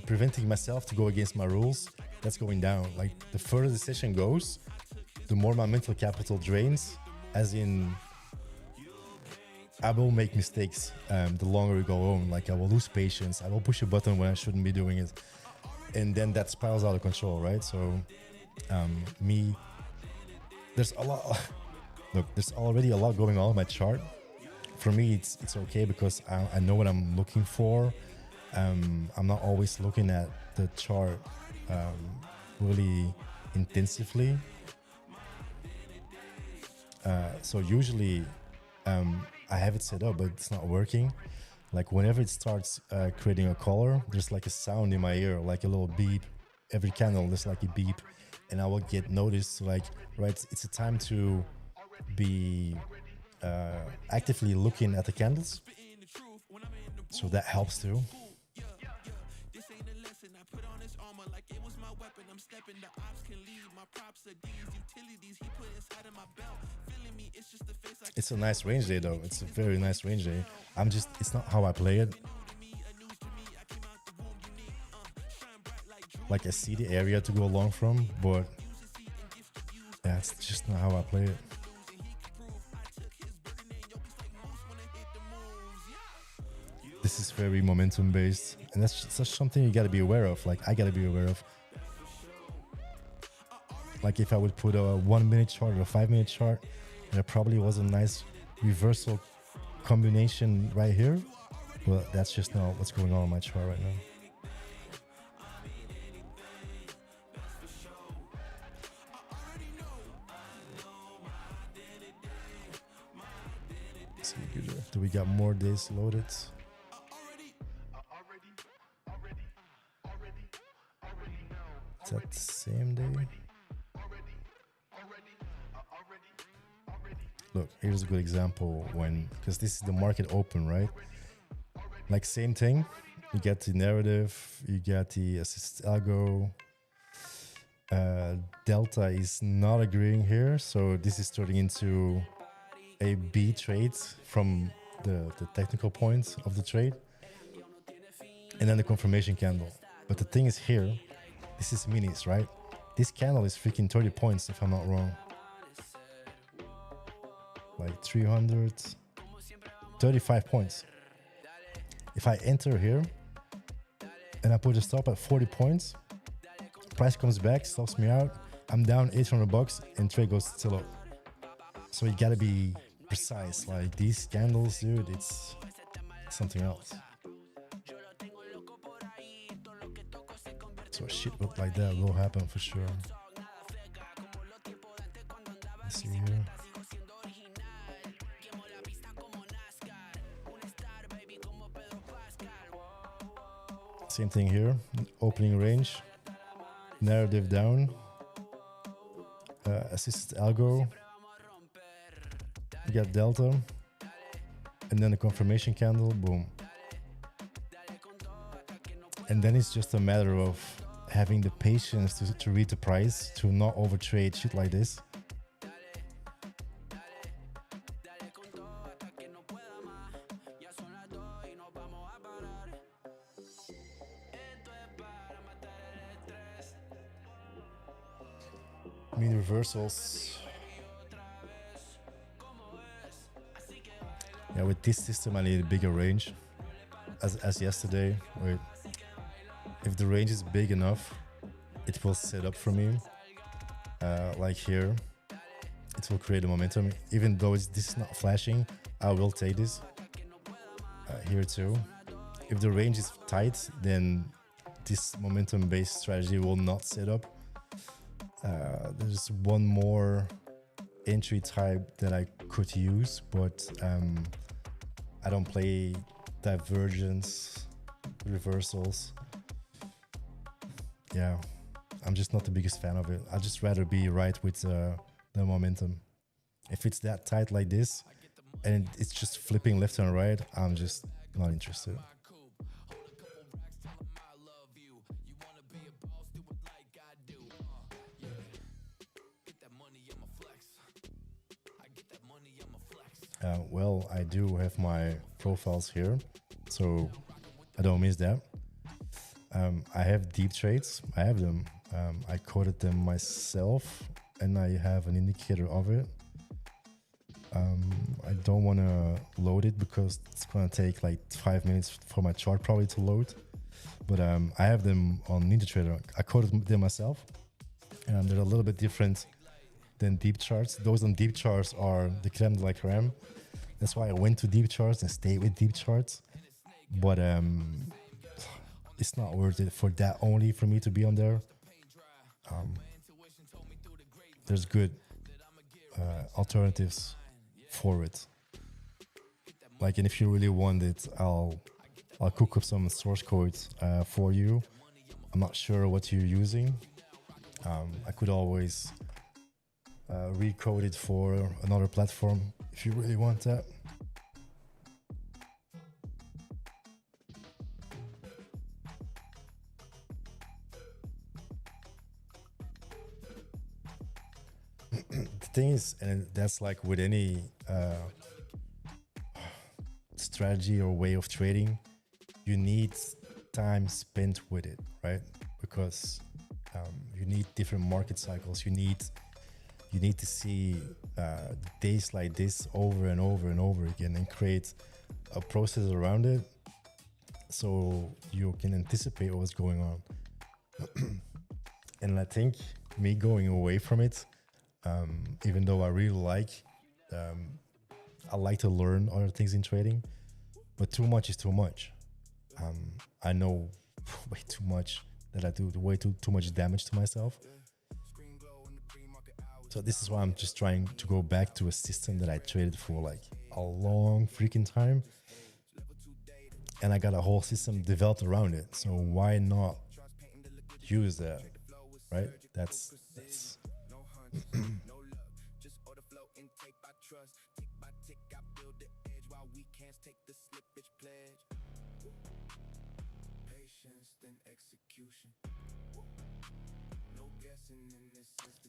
preventing myself to go against my rules, that's going down. Like the further the session goes, the more my mental capital drains, as in I will make mistakes the longer we go on. Like I will lose patience, I will push a button when I shouldn't be doing it, and then that spirals out of control, right? So there's a lot look, there's already a lot going on in my chart. For me it's okay because I know what I'm looking for. I'm not always looking at the chart really intensively, so usually I have it set up but it's not working. Like whenever it starts creating a color, there's like a sound in my ear, like a little beep. Every candle there's like a beep, and I will get noticed, like, right, it's a time to be actively looking at the candles, so that helps too. It's a nice range day though. It's a very nice range day. It's not how I play it. Like I see the area to go along from, but yeah, it's just not how I play it. This is very momentum based, and that's just something you got to be aware of. Like I got to be aware of. Like if I would put a 1 minute chart or a 5 minute chart, there probably was a nice reversal combination right here, but that's just not what's going on in my chart right now. Let's see, do we got more days loaded? Is that the same day? Look, here's a good example because this is the market open, right? Like same thing, you get the narrative, you get the assist algo. Delta is not agreeing here, so this is turning into a B trade from the technical points of the trade, and then the confirmation candle. But the thing is here, this is minis, right? This candle is freaking 30 points if I'm not wrong. Like 335 points. If I enter here and I put a stop at 40 points, price comes back, stops me out, I'm down 800 bucks and trade goes still up. So you gotta be precise. Like these candles, dude, it's something else. So shit like that will happen for sure. Let's see here. Same thing here. Opening range, narrative down, assisted algo. We got delta, and then the confirmation candle. Boom. And then it's just a matter of having the patience to read the price, to not overtrade shit like this. Mean reversals. Yeah, with this system I need a bigger range. As yesterday, where if the range is big enough, it will set up for me. Like here, it will create a momentum. Even though this is not flashing, I will take this. Here too. If the range is tight, then this momentum-based strategy will not set up. There's one more entry type that I could use, but I don't play divergence, reversals. Yeah, I'm just not the biggest fan of it. I'd just rather be right with the momentum. If it's that tight like this and it's just flipping left and right, I'm just not interested. Well, I do have my profiles here, so I don't miss that. I have deep trades. I have them. I coded them myself, and I have an indicator of it. I don't want to load it because it's going to take like 5 minutes for my chart probably to load. But I have them on NinjaTrader. I coded them myself, and they're a little bit different than deep charts. Those on deep charts are the creme de la creme. That's why I went to deep charts and stayed with deep charts. But it's not worth it for that only for me to be on there. There's good alternatives for it. Like, and if you really want it, I'll cook up some source codes for you. I'm not sure what you're using. I could always recode it for another platform if you really want that. The thing is, and that's like with any strategy or way of trading, you need time spent with it, right? Because you need different market cycles. You need to see days like this over and over and over again and create a process around it so you can anticipate what's going on. And I think me going away from it, even though I really I like to learn other things in trading, but too much is too much. I know way too much that I do way too much damage to myself. So this is why I'm just trying to go back to a system that I traded for like a long freaking time. And I got a whole system developed around it. So why not use that, right? That's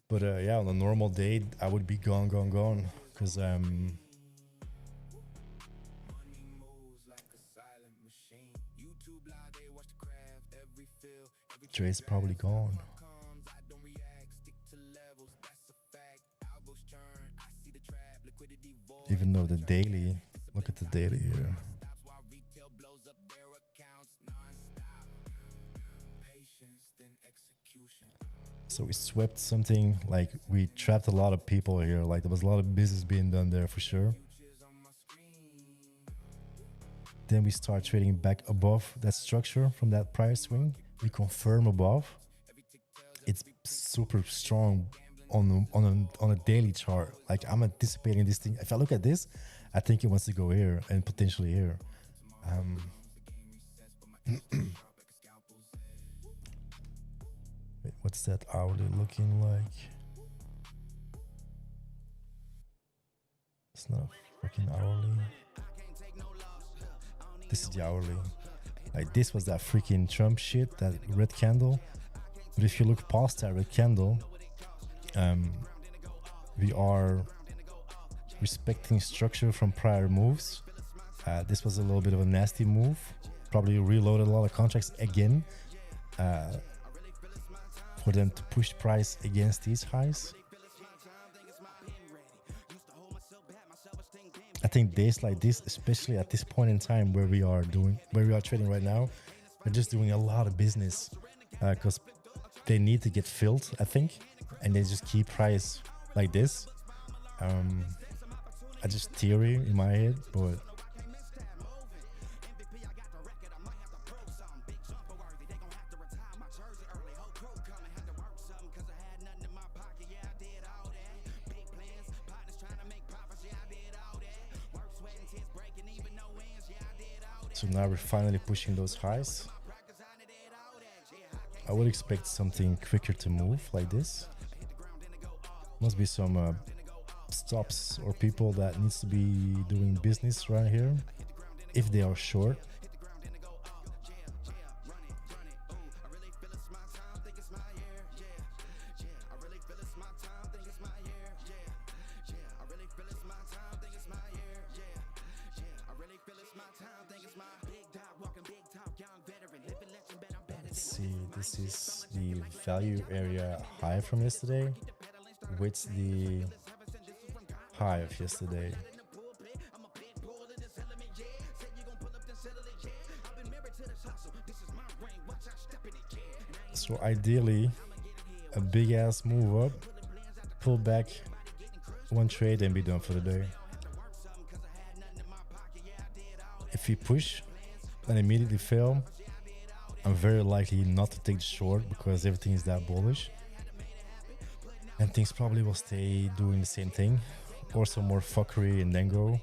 But yeah, on a normal day, I would be gone, because trade's probably gone. Even though the daily, look at the daily here. So we swept something, like we trapped a lot of people here. Like there was a lot of business being done there for sure. Then we start trading back above that structure from that price swing. We confirm above. It's super strong on a daily chart. Like I'm anticipating this thing. If I look at this, I think it wants to go here and potentially here. Wait, what's that hourly looking like? It's not fucking hourly. This is the hourly. Like this was that freaking Trump shit, that red candle. But if you look past that red candle, we are respecting structure from prior moves. This was a little bit of a nasty move. Probably reloaded a lot of contracts again for them to push price against these highs. I think days like this, especially at this point in time where we are trading right now, we're just doing a lot of business because they need to get filled, I think, and they just keep price like this. I just theory in my head, but so now we're finally pushing those highs. I would expect something quicker to move like this. Must be some stops or people that needs to be doing business right here if they are short. Let's see, this is the value area high from yesterday with the high of yesterday. So ideally a big ass move up, pull back one trade and be done for the day. If we push and immediately fail, I'm very likely not to take the short because everything is that bullish. And things probably will stay doing the same thing or some more fuckery and then go.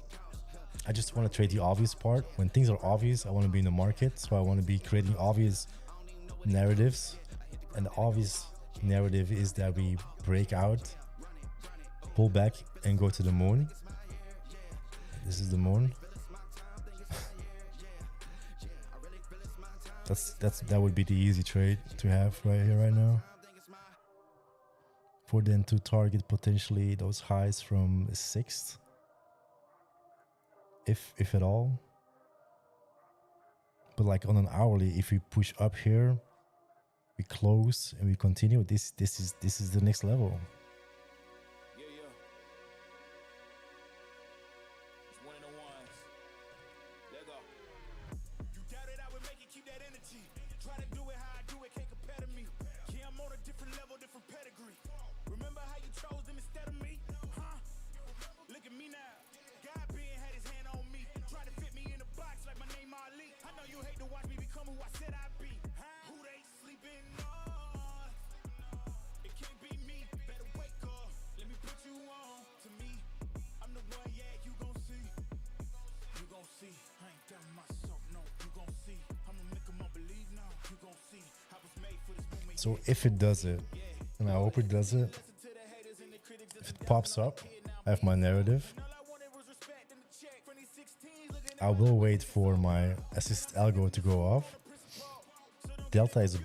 I just want to trade the obvious part. When things are obvious, I want to be in the market. So I want to be creating obvious narratives. And the obvious narrative is that we break out, pull back and go to the moon. This is the moon. That would be the easy trade to have right here, right now. For them to target potentially those highs from the 6th, if at all. But like on an hourly, if we push up here, we close and we continue. This is the next level. So if it does it, and I hope it does it, if it pops up, I have my narrative. I will wait for my assist algo to go off. Delta is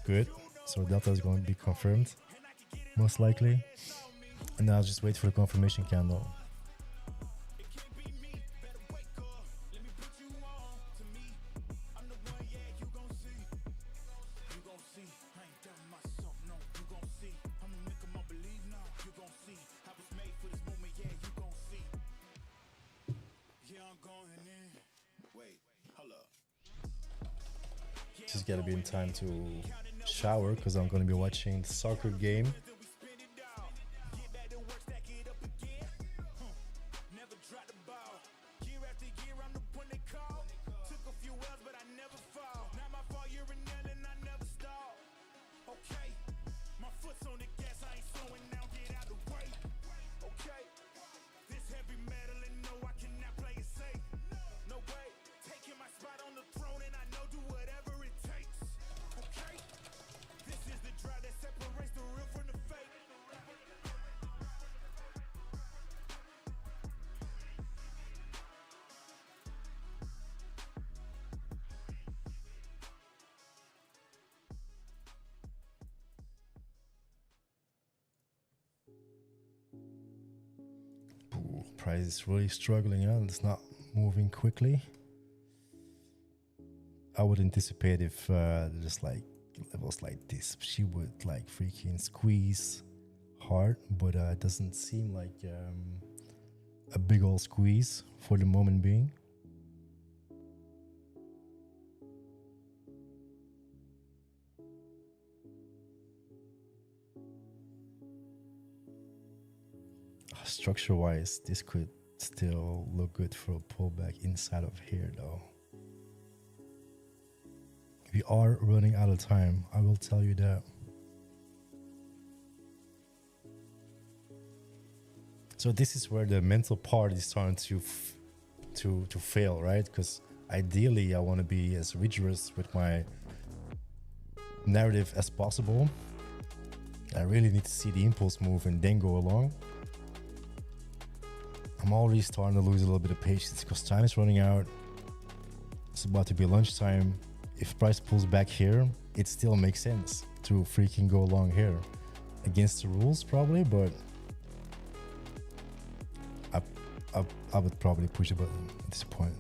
good, so Delta is going to be confirmed, most likely. And I'll just wait for the confirmation candle. just gotta be in time to shower because I'm gonna be watching the soccer game. Price is really struggling out. It's not moving quickly. I would anticipate if just like levels like this, she would like freaking squeeze hard, but it doesn't seem like a big old squeeze for the moment being. Structure wise, this could still look good for a pullback inside of here though. We are running out of time, I will tell you that. So this is where the mental part is starting to fail, right? Because ideally I want to be as rigorous with my narrative as possible. I really need to see the impulse move and then go along. I'm already starting to lose a little bit of patience because time is running out. It's about to be lunchtime. If price pulls back here, it still makes sense to freaking go along here. Against the rules probably, but I would probably push a button at this point.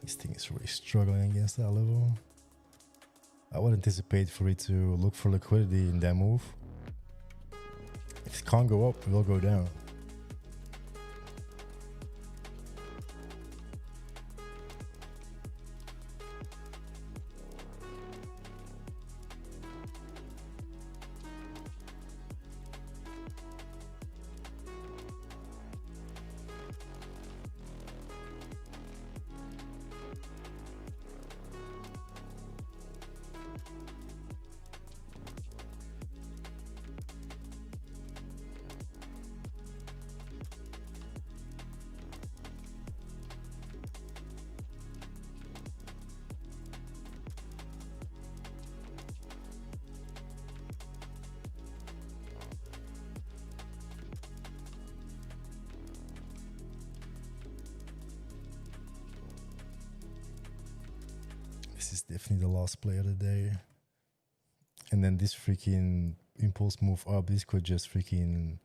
This thing is really struggling against that level. I would anticipate for it to look for liquidity in that move. If it can't go up, it will go down. This is definitely the last play of the day. And then this freaking impulse move up, this could just freaking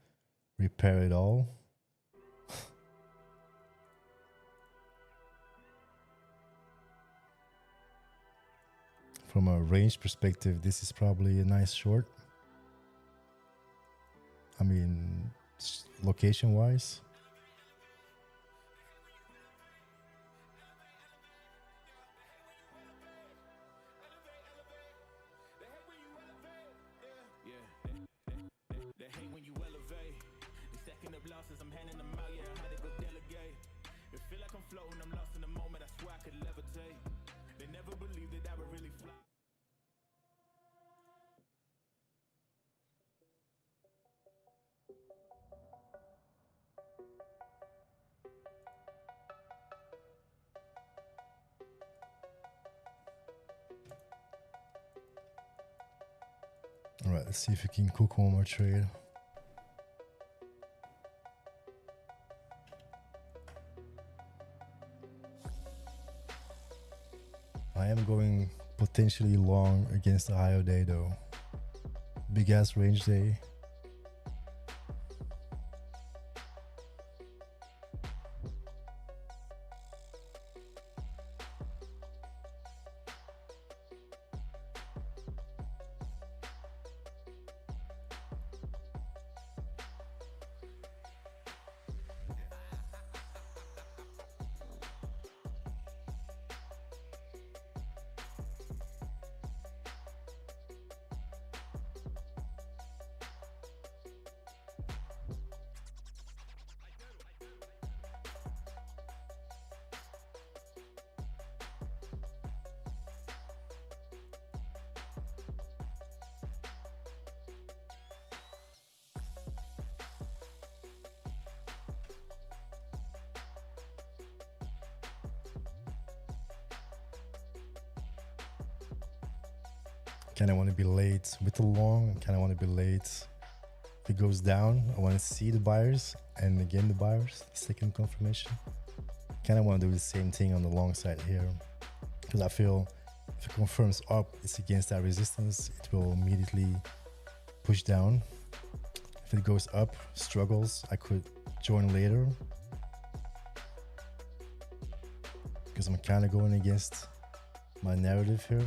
repair it all. From a range perspective, this is probably a nice short. I mean, location wise. answers, I'm handing them out, yeah, how to go delegate. It feel like I'm floating, I'm lost in the moment, I swear I could levitate. They never believed that I would really fly. All right, let's see if we can cook one more trade. I am going potentially long against the higher day though. Big ass range day. Kind of want to be late with the long. Kind of want to be late. If it goes down, I want to see the buyers and again the buyers. Second confirmation. Kind of want to do the same thing on the long side here, because I feel if it confirms up, it's against that resistance. It will immediately push down. If it goes up, struggles, I could join later, because I'm kind of going against my narrative here.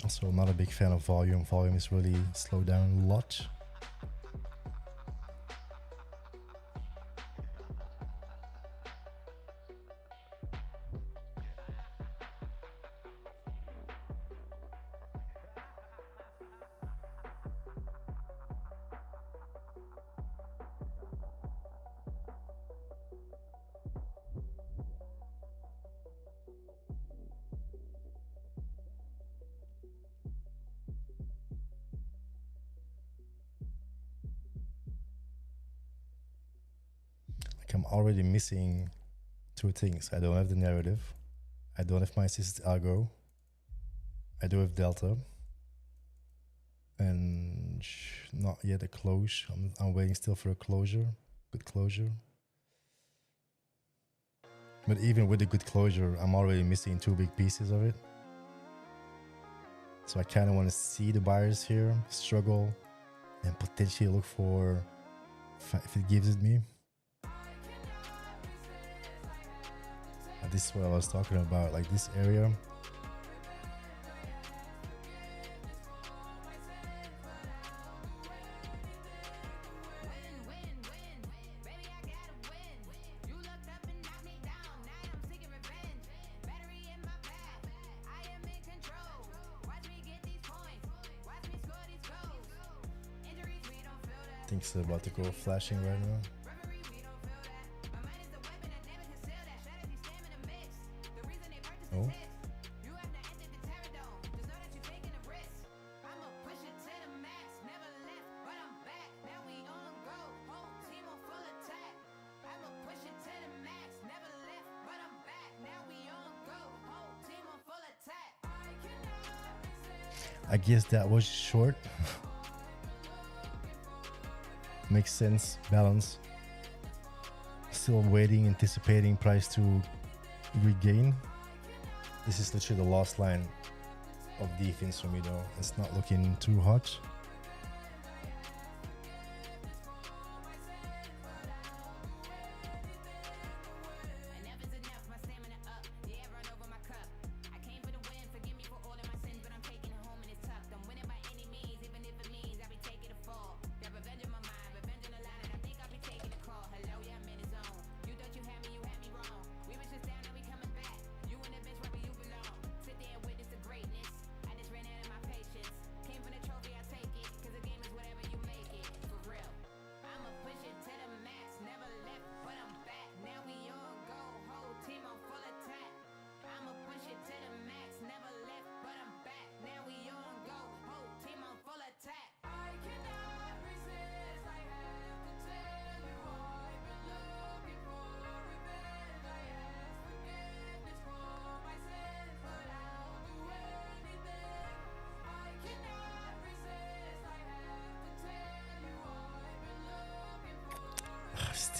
So I'm not a big fan of volume. Volume is really slowed down a lot. I'm already missing two things. I don't have the narrative. I don't have my assisted algo. I do have delta. And not yet a close. I'm waiting still for a closure. Good closure. But even with a good closure, I'm already missing two big pieces of it. So I kind of want to see the buyers here struggle and potentially look for if it gives it me. This is what I was talking about, like this area. I think it's about to go flashing right now. Oh. I guess that was short. Makes sense, balance. Still waiting, anticipating price to regain. This is literally the last line of defense for me though. It's not looking too hot.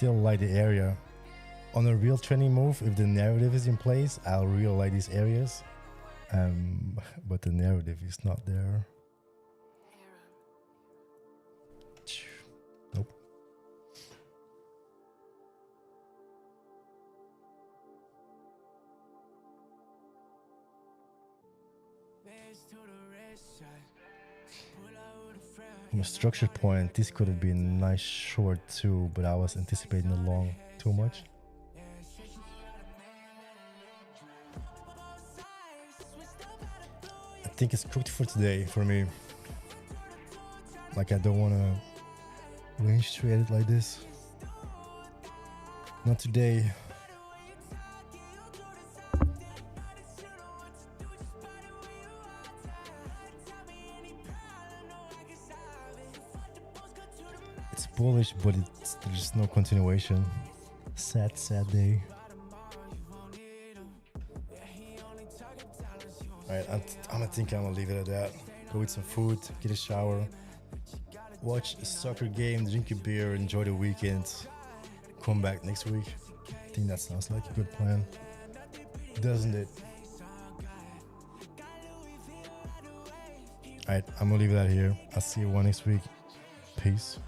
still like the area. On a real trending move, if the narrative is in place, I'll really like these areas. But the narrative is not there. Nope. From a structured point, this could have been a nice short too, but I was anticipating the long too much. I think it's cooked for today for me. Like, I don't want to range trade it like this. Not today. It's bullish, but there's no continuation. Sad day. Alright, I'm gonna leave it at that. Go eat some food, get a shower, watch a soccer game, drink a beer, enjoy the weekend. Come back next week. I think that sounds like a good plan, doesn't it? Alright, I'm gonna leave that here. I'll see you all next week. Peace.